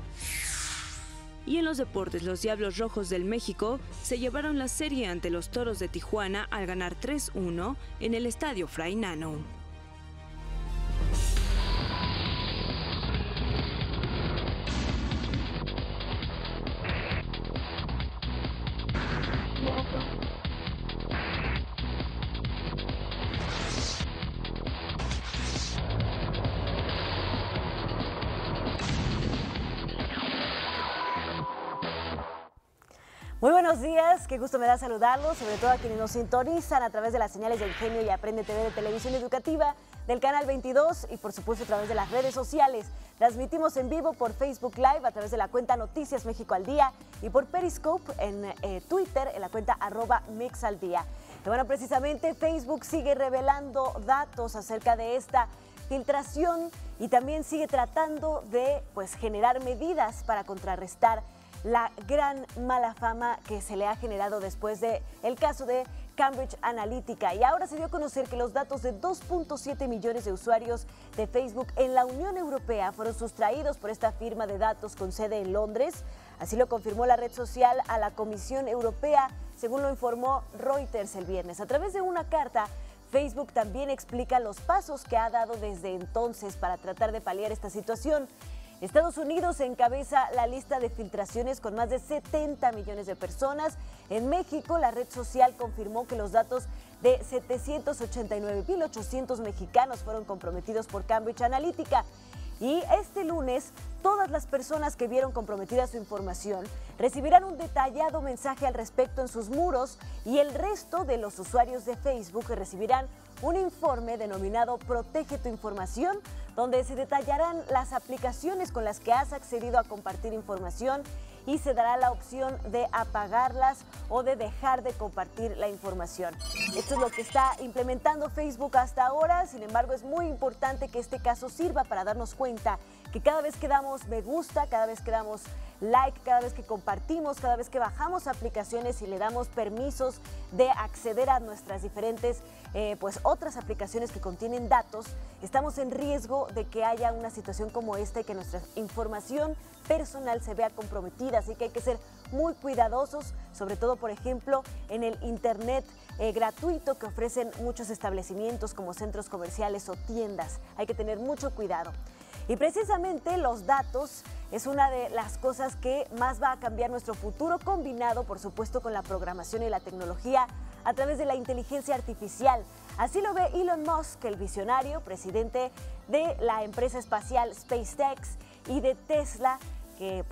Y en los deportes, los Diablos Rojos del México se llevaron la serie ante los Toros de Tijuana al ganar 3-1 en el Estadio Fray Nano. Muy buenos días, qué gusto me da saludarlos, sobre todo a quienes nos sintonizan a través de las señales de Ingenio y Aprende TV de Televisión Educativa, del Canal 22 y por supuesto a través de las redes sociales. Transmitimos en vivo por Facebook Live a través de la cuenta Noticias México al Día y por Periscope en Twitter en la cuenta @MixAlDía. Y bueno, precisamente Facebook sigue revelando datos acerca de esta filtración y también sigue tratando de generar medidas para contrarrestar la gran mala fama que se le ha generado después del caso de Cambridge Analytica. Y ahora se dio a conocer que los datos de 2.7 millones de usuarios de Facebook en la Unión Europea fueron sustraídos por esta firma de datos con sede en Londres. Así lo confirmó la red social a la Comisión Europea, según lo informó Reuters el viernes. A través de una carta, Facebook también explica los pasos que ha dado desde entonces para tratar de paliar esta situación. Estados Unidos encabeza la lista de filtraciones con más de 70 millones de personas. En México, la red social confirmó que los datos de 789.800 mexicanos fueron comprometidos por Cambridge Analytica. Y este lunes, todas las personas que vieron comprometida su información recibirán un detallado mensaje al respecto en sus muros y el resto de los usuarios de Facebook recibirán un informe denominado Protege tu información, donde se detallarán las aplicaciones con las que has accedido a compartir información y se dará la opción de apagarlas o de dejar de compartir la información. Esto es lo que está implementando Facebook hasta ahora. Sin embargo, es muy importante que este caso sirva para darnos cuenta que cada vez que damos me gusta, cada vez que damos like, cada vez que compartimos, cada vez que bajamos aplicaciones y le damos permisos de acceder a nuestras diferentes otras aplicaciones que contienen datos, estamos en riesgo de que haya una situación como esta y que nuestra información personal se vea comprometida. Así que hay que ser muy cuidadosos, sobre todo, por ejemplo, en el internet gratuito que ofrecen muchos establecimientos como centros comerciales o tiendas. Hay que tener mucho cuidado. Y precisamente los datos es una de las cosas que más va a cambiar nuestro futuro, combinado, por supuesto, con la programación y la tecnología a través de la inteligencia artificial. Así lo ve Elon Musk, el visionario, presidente de la empresa espacial SpaceX y de Tesla, que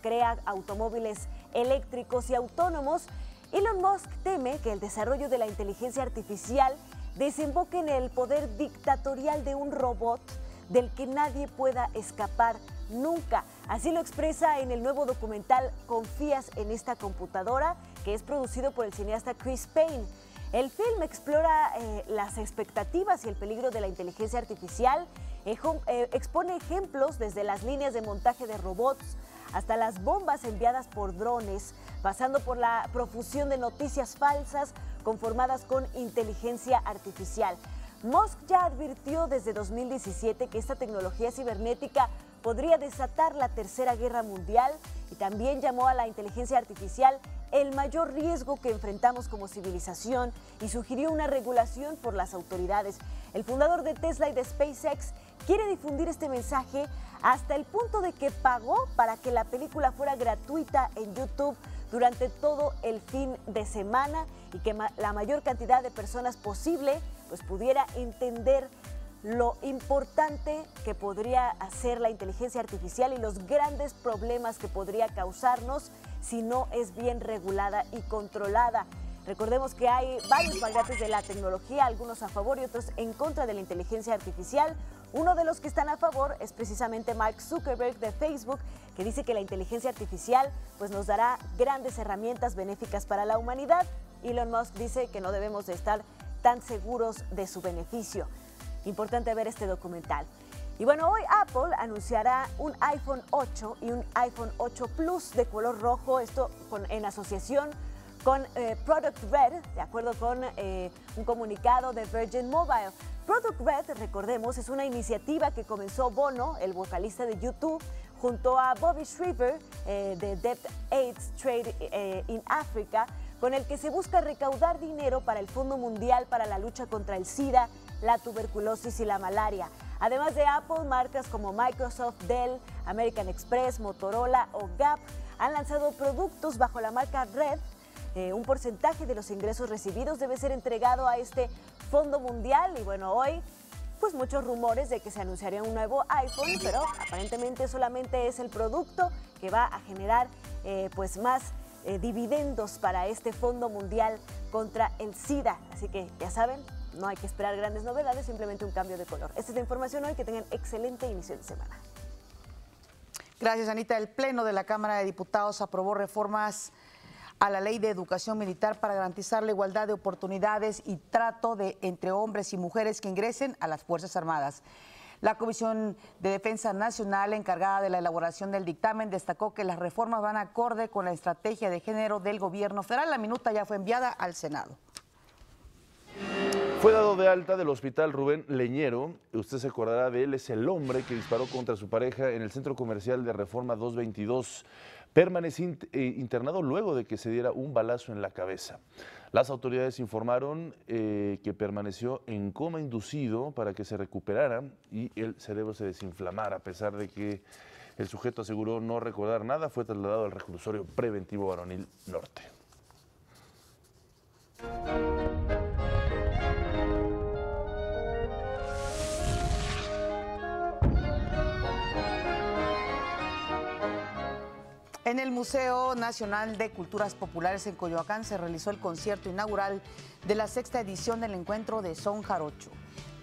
crea automóviles eléctricos y autónomos. Elon Musk teme que el desarrollo de la inteligencia artificial desemboque en el poder dictatorial de un robot del que nadie pueda escapar nunca. Así lo expresa en el nuevo documental ¿Confías en esta computadora?, que es producido por el cineasta Chris Payne. El film explora las expectativas y el peligro de la inteligencia artificial, expone ejemplos desde las líneas de montaje de robots hasta las bombas enviadas por drones, pasando por la profusión de noticias falsas conformadas con inteligencia artificial. Musk ya advirtió desde 2017 que esta tecnología cibernética podría desatar la Tercera Guerra Mundial y también llamó a la inteligencia artificial el mayor riesgo que enfrentamos como civilización y sugirió una regulación por las autoridades. El fundador de Tesla y de SpaceX quiere difundir este mensaje hasta el punto de que pagó para que la película fuera gratuita en YouTube durante todo el fin de semana y que la mayor cantidad de personas posible pudiera entender lo importante que podría hacer la inteligencia artificial y los grandes problemas que podría causarnos si no es bien regulada y controlada. Recordemos que hay varios magnates de la tecnología, algunos a favor y otros en contra de la inteligencia artificial. Uno de los que están a favor es precisamente Mark Zuckerberg de Facebook, que dice que la inteligencia artificial nos dará grandes herramientas benéficas para la humanidad. Elon Musk dice que no debemos de estar tan seguros de su beneficio. Importante ver este documental. Y bueno, hoy Apple anunciará un iPhone 8 y un iPhone 8 Plus de color rojo, esto en asociación con Product Red, de acuerdo con un comunicado de Virgin Mobile. Product Red, recordemos, es una iniciativa que comenzó Bono, el vocalista de YouTube, junto a Bobby Shriver de Debt AIDS Trade in Africa, con el que se busca recaudar dinero para el Fondo Mundial para la lucha contra el SIDA, la tuberculosis y la malaria. Además de Apple, marcas como Microsoft, Dell, American Express, Motorola o Gap han lanzado productos bajo la marca Red. Un porcentaje de los ingresos recibidos debe ser entregado a este Fondo Mundial y bueno, hoy pues muchos rumores de que se anunciaría un nuevo iPhone, pero aparentemente solamente es el producto que va a generar pues más dividendos para este Fondo Mundial contra el SIDA. Así que ya saben, no hay que esperar grandes novedades, simplemente un cambio de color. Esta es la información hoy, que tengan excelente inicio de semana. Gracias, Anita. El Pleno de la Cámara de Diputados aprobó reformas a la Ley de Educación Militar para garantizar la igualdad de oportunidades y trato entre hombres y mujeres que ingresen a las Fuerzas Armadas. La Comisión de Defensa Nacional, encargada de la elaboración del dictamen, destacó que las reformas van acorde con la estrategia de género del gobierno federal. La minuta ya fue enviada al Senado. Fue dado de alta del hospital Rubén Leñero. Usted se acordará de él, es el hombre que disparó contra su pareja en el centro comercial de Reforma 222. Permaneció internado luego de que se diera un balazo en la cabeza. Las autoridades informaron que permaneció en coma inducido para que se recuperara y el cerebro se desinflamara. A pesar de que el sujeto aseguró no recordar nada, fue trasladado al reclusorio preventivo Varonil Norte. En el Museo Nacional de Culturas Populares en Coyoacán se realizó el concierto inaugural de la 6ª edición del encuentro de Son Jarocho.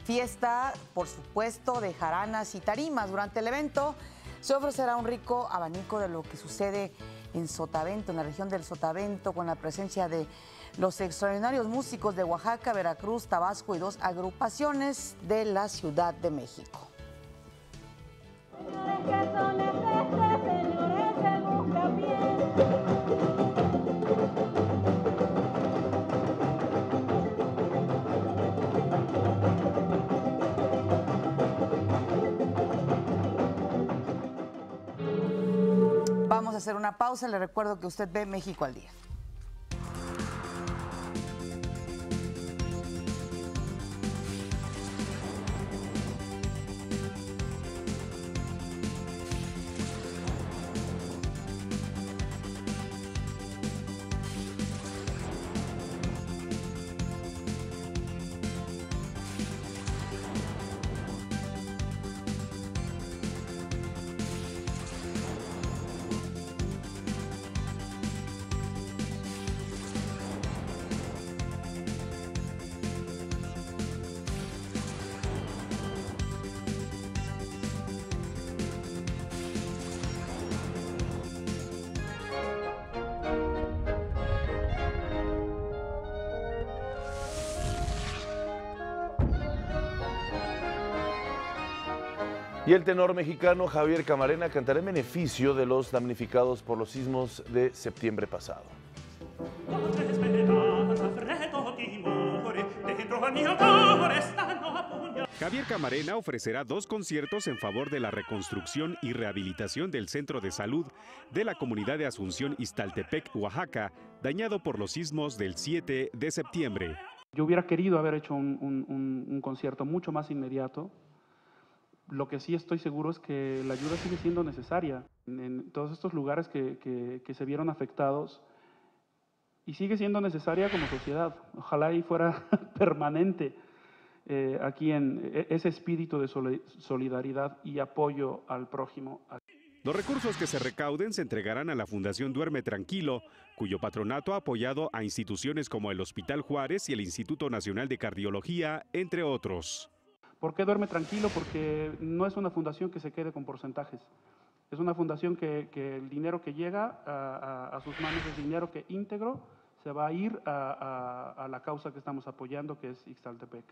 Fiesta, por supuesto, de jaranas y tarimas. Durante el evento se ofrecerá un rico abanico de lo que sucede en Sotavento, en la región del Sotavento, con la presencia de los extraordinarios músicos de Oaxaca, Veracruz, Tabasco y 2 agrupaciones de la Ciudad de México. Vamos a hacer una pausa. Le recuerdo que usted ve México al Día. Y el tenor mexicano Javier Camarena cantará en beneficio de los damnificados por los sismos de septiembre pasado. Javier Camarena ofrecerá 2 conciertos en favor de la reconstrucción y rehabilitación del centro de salud de la comunidad de Asunción Ixtaltepec, Oaxaca, dañado por los sismos del 7 de septiembre. Yo hubiera querido haber hecho un concierto mucho más inmediato. Lo que sí estoy seguro es que la ayuda sigue siendo necesaria en todos estos lugares que se vieron afectados y sigue siendo necesaria como sociedad. Ojalá y fuera permanente aquí en ese espíritu de solidaridad y apoyo al prójimo. Los recursos que se recauden se entregarán a la Fundación Duerme Tranquilo, cuyo patronato ha apoyado a instituciones como el Hospital Juárez y el Instituto Nacional de Cardiología, entre otros. ¿Por qué Duerme Tranquilo? Porque no es una fundación que se quede con porcentajes. Es una fundación que el dinero que llega a sus manos es dinero que íntegro se va a ir a la causa que estamos apoyando, que es Ixtaltepec.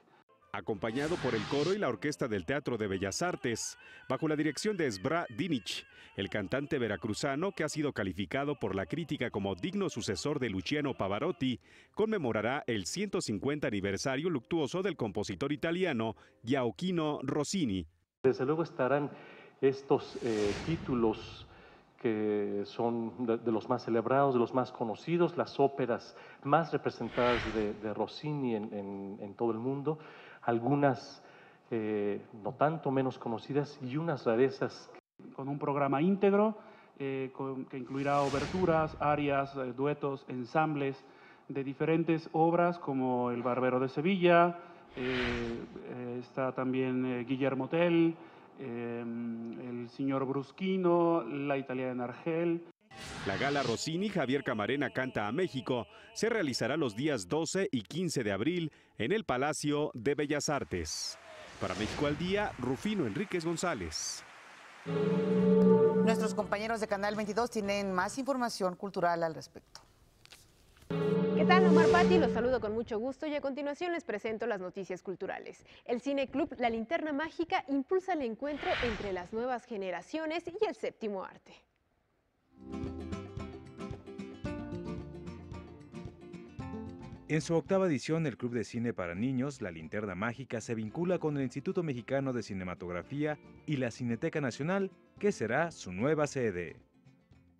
Acompañado por el coro y la orquesta del Teatro de Bellas Artes, bajo la dirección de Esbra Dinich, el cantante veracruzano que ha sido calificado por la crítica como digno sucesor de Luciano Pavarotti, conmemorará el 150 aniversario luctuoso del compositor italiano Gioachino Rossini. Desde luego estarán estos títulos que son de los más celebrados, de los más conocidos, las óperas más representadas de Rossini en todo el mundo, algunas no tanto menos conocidas y unas rarezas. Con un programa íntegro que incluirá oberturas, arias, duetos, ensambles de diferentes obras como El Barbero de Sevilla, está también Guillermo Tell, El Signor Bruschino, La Italia en Argel. La gala Rossini Javier Camarena canta a México se realizará los días 12 y 15 de abril en el Palacio de Bellas Artes. Para México al Día, Rufino Enríquez González. Nuestros compañeros de Canal 22 tienen más información cultural al respecto. ¿Qué tal? Omar Patti, los saludo con mucho gusto y a continuación les presento las noticias culturales. El Cine Club La Linterna Mágica impulsa el encuentro entre las nuevas generaciones y el séptimo arte. En su octava edición, el Club de Cine para Niños, La Linterna Mágica, se vincula con el Instituto Mexicano de Cinematografía y la Cineteca Nacional, que será su nueva sede.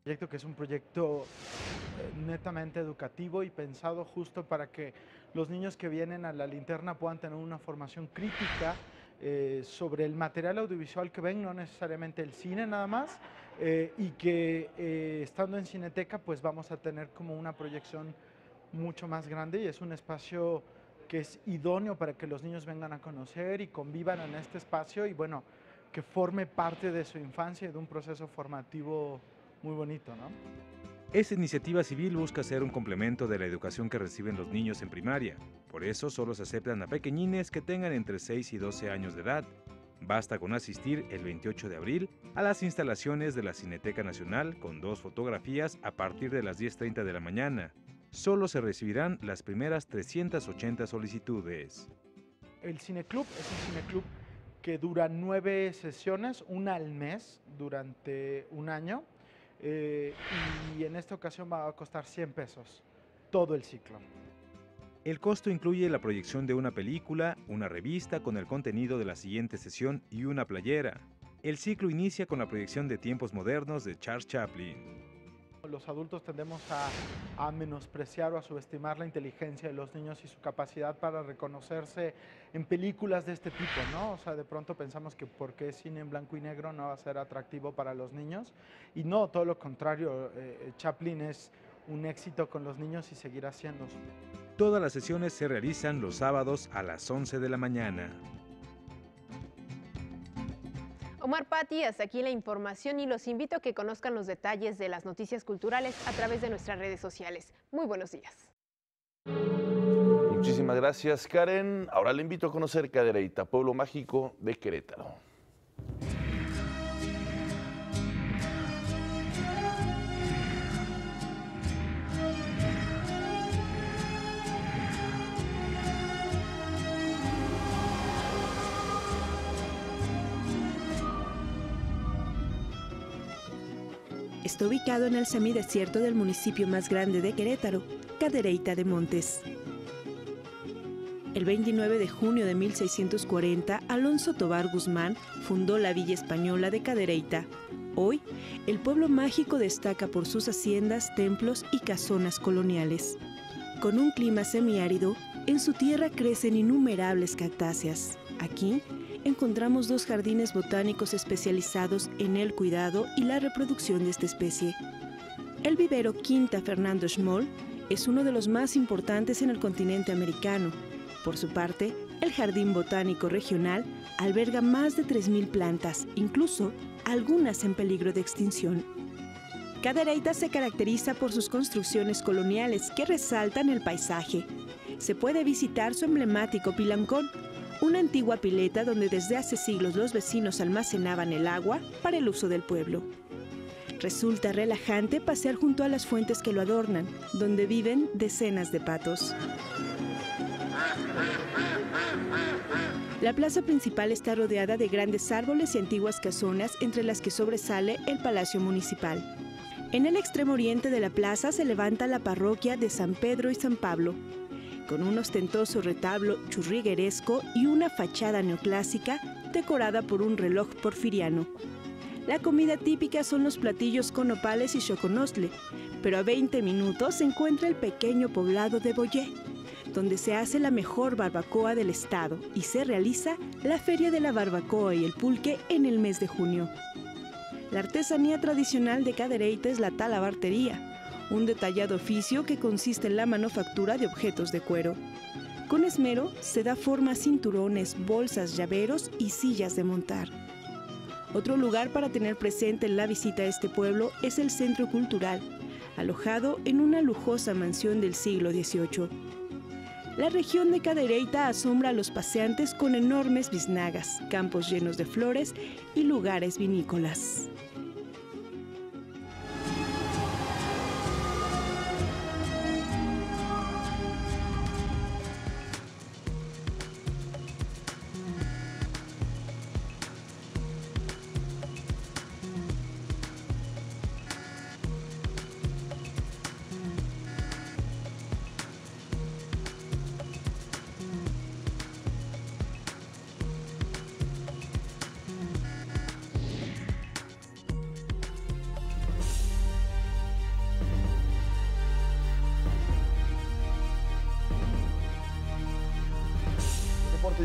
Proyecto que es un proyecto netamente educativo y pensado justo para que los niños que vienen a La Linterna puedan tener una formación crítica sobre el material audiovisual que ven, no necesariamente el cine nada más, y que estando en Cineteca pues vamos a tener como una proyección mucho más grande y es un espacio que es idóneo para que los niños vengan a conocer y convivan en este espacio y bueno, que forme parte de su infancia y de un proceso formativo muy bonito, ¿no? Esta iniciativa civil busca ser un complemento de la educación que reciben los niños en primaria. Por eso solo se aceptan a pequeñines que tengan entre 6 y 12 años de edad. Basta con asistir el 28 de abril a las instalaciones de la Cineteca Nacional con 2 fotografías a partir de las 10:30 de la mañana. Solo se recibirán las primeras 380 solicitudes. El Cineclub es un cineclub que dura 9 sesiones, una al mes, durante un año. Y en esta ocasión va a costar 100 pesos, todo el ciclo. El costo incluye la proyección de una película, una revista con el contenido de la siguiente sesión y una playera. El ciclo inicia con la proyección de Tiempos Modernos de Charles Chaplin. Los adultos tendemos a menospreciar o a subestimar la inteligencia de los niños y su capacidad para reconocerse en películas de este tipo, ¿no? O sea, de pronto pensamos que porque es cine en blanco y negro no va a ser atractivo para los niños. Y no, todo lo contrario, Chaplin es un éxito con los niños y seguirá siendo. Todas las sesiones se realizan los sábados a las 11 de la mañana. Omar Patti, hasta aquí la información y los invito a que conozcan los detalles de las noticias culturales a través de nuestras redes sociales. Muy buenos días. Muchísimas gracias, Karen. Ahora le invito a conocer Cadereyta, pueblo mágico de Querétaro. Está ubicado en el semidesierto del municipio más grande de Querétaro, Cadereyta de Montes. El 29 de junio de 1640, Alonso Tobar Guzmán fundó la villa española de Cadereyta. Hoy, el pueblo mágico destaca por sus haciendas, templos y casonas coloniales. Con un clima semiárido, en su tierra crecen innumerables cactáceas. Aquí, encontramos 2 jardines botánicos especializados en el cuidado y la reproducción de esta especie. El vivero Quinta Fernando Schmoll es uno de los más importantes en el continente americano. Por su parte, el Jardín Botánico Regional alberga más de 3.000 plantas, incluso algunas en peligro de extinción. Cadereyta se caracteriza por sus construcciones coloniales que resaltan el paisaje. Se puede visitar su emblemático Pilancón, una antigua pileta donde desde hace siglos los vecinos almacenaban el agua para el uso del pueblo. Resulta relajante pasear junto a las fuentes que lo adornan, donde viven decenas de patos. La plaza principal está rodeada de grandes árboles y antiguas casonas, entre las que sobresale el Palacio Municipal. En el extremo oriente de la plaza se levanta la parroquia de San Pedro y San Pablo, con un ostentoso retablo churrigueresco y una fachada neoclásica decorada por un reloj porfiriano. La comida típica son los platillos con nopales y xoconostle, pero a 20 minutos se encuentra el pequeño poblado de Boyé, donde se hace la mejor barbacoa del estado y se realiza la Feria de la Barbacoa y el Pulque en el mes de junio. La artesanía tradicional de Cadereyta es la talabartería, un detallado oficio que consiste en la manufactura de objetos de cuero. Con esmero se da forma a cinturones, bolsas, llaveros y sillas de montar. Otro lugar para tener presente en la visita a este pueblo es el Centro Cultural, alojado en una lujosa mansión del siglo XVIII. La región de Cadereyta asombra a los paseantes con enormes biznagas, campos llenos de flores y lugares vinícolas.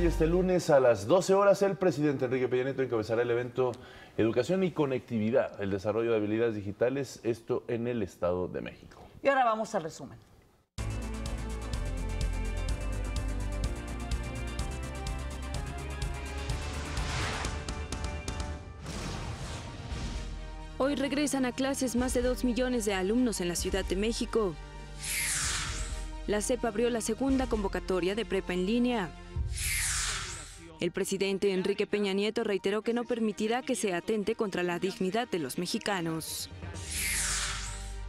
Y este lunes a las 12 horas el presidente Enrique Peña Nieto encabezará el evento Educación y Conectividad, el desarrollo de habilidades digitales, esto en el Estado de México. Y ahora vamos al resumen. Hoy regresan a clases más de 2 millones de alumnos en la Ciudad de México. La SEP abrió la segunda convocatoria de prepa en línea. El presidente Enrique Peña Nieto reiteró que no permitirá que se atente contra la dignidad de los mexicanos.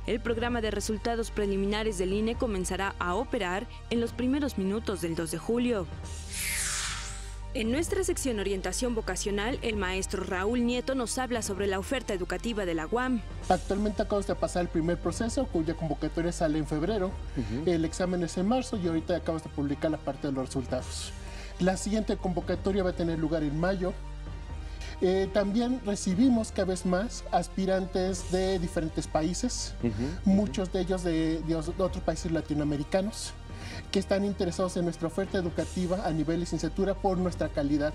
El programa de resultados preliminares del INE comenzará a operar en los primeros minutos del 2 de julio. En nuestra sección Orientación Vocacional, el maestro Raúl Nieto nos habla sobre la oferta educativa de la UAM. Actualmente acabamos de pasar el primer proceso, cuya convocatoria sale en febrero. El examen es en marzo y ahorita acabamos de publicar la parte de los resultados. La siguiente convocatoria va a tener lugar en mayo. También recibimos cada vez más aspirantes de diferentes países, muchos de ellos de otros países latinoamericanos, que están interesados en nuestra oferta educativa a nivel licenciatura por nuestra calidad.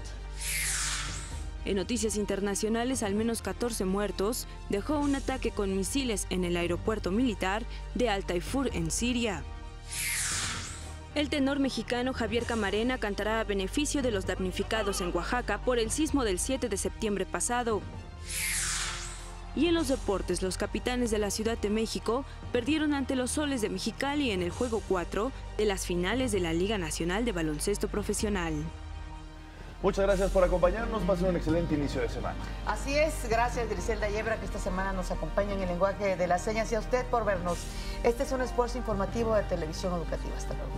En noticias internacionales, al menos 14 muertos dejó un ataque con misiles en el aeropuerto militar de Al-Taifur en Siria. El tenor mexicano Javier Camarena cantará a beneficio de los damnificados en Oaxaca por el sismo del 7 de septiembre pasado. Y en los deportes, los capitanes de la Ciudad de México perdieron ante los Soles de Mexicali en el juego 4 de las finales de la Liga Nacional de Baloncesto Profesional. Muchas gracias por acompañarnos. Pasen un excelente inicio de semana. Así es, gracias Griselda Yebra, que esta semana nos acompaña en el lenguaje de las señas, y a usted por vernos. Este es un esfuerzo informativo de Televisión Educativa. Hasta luego.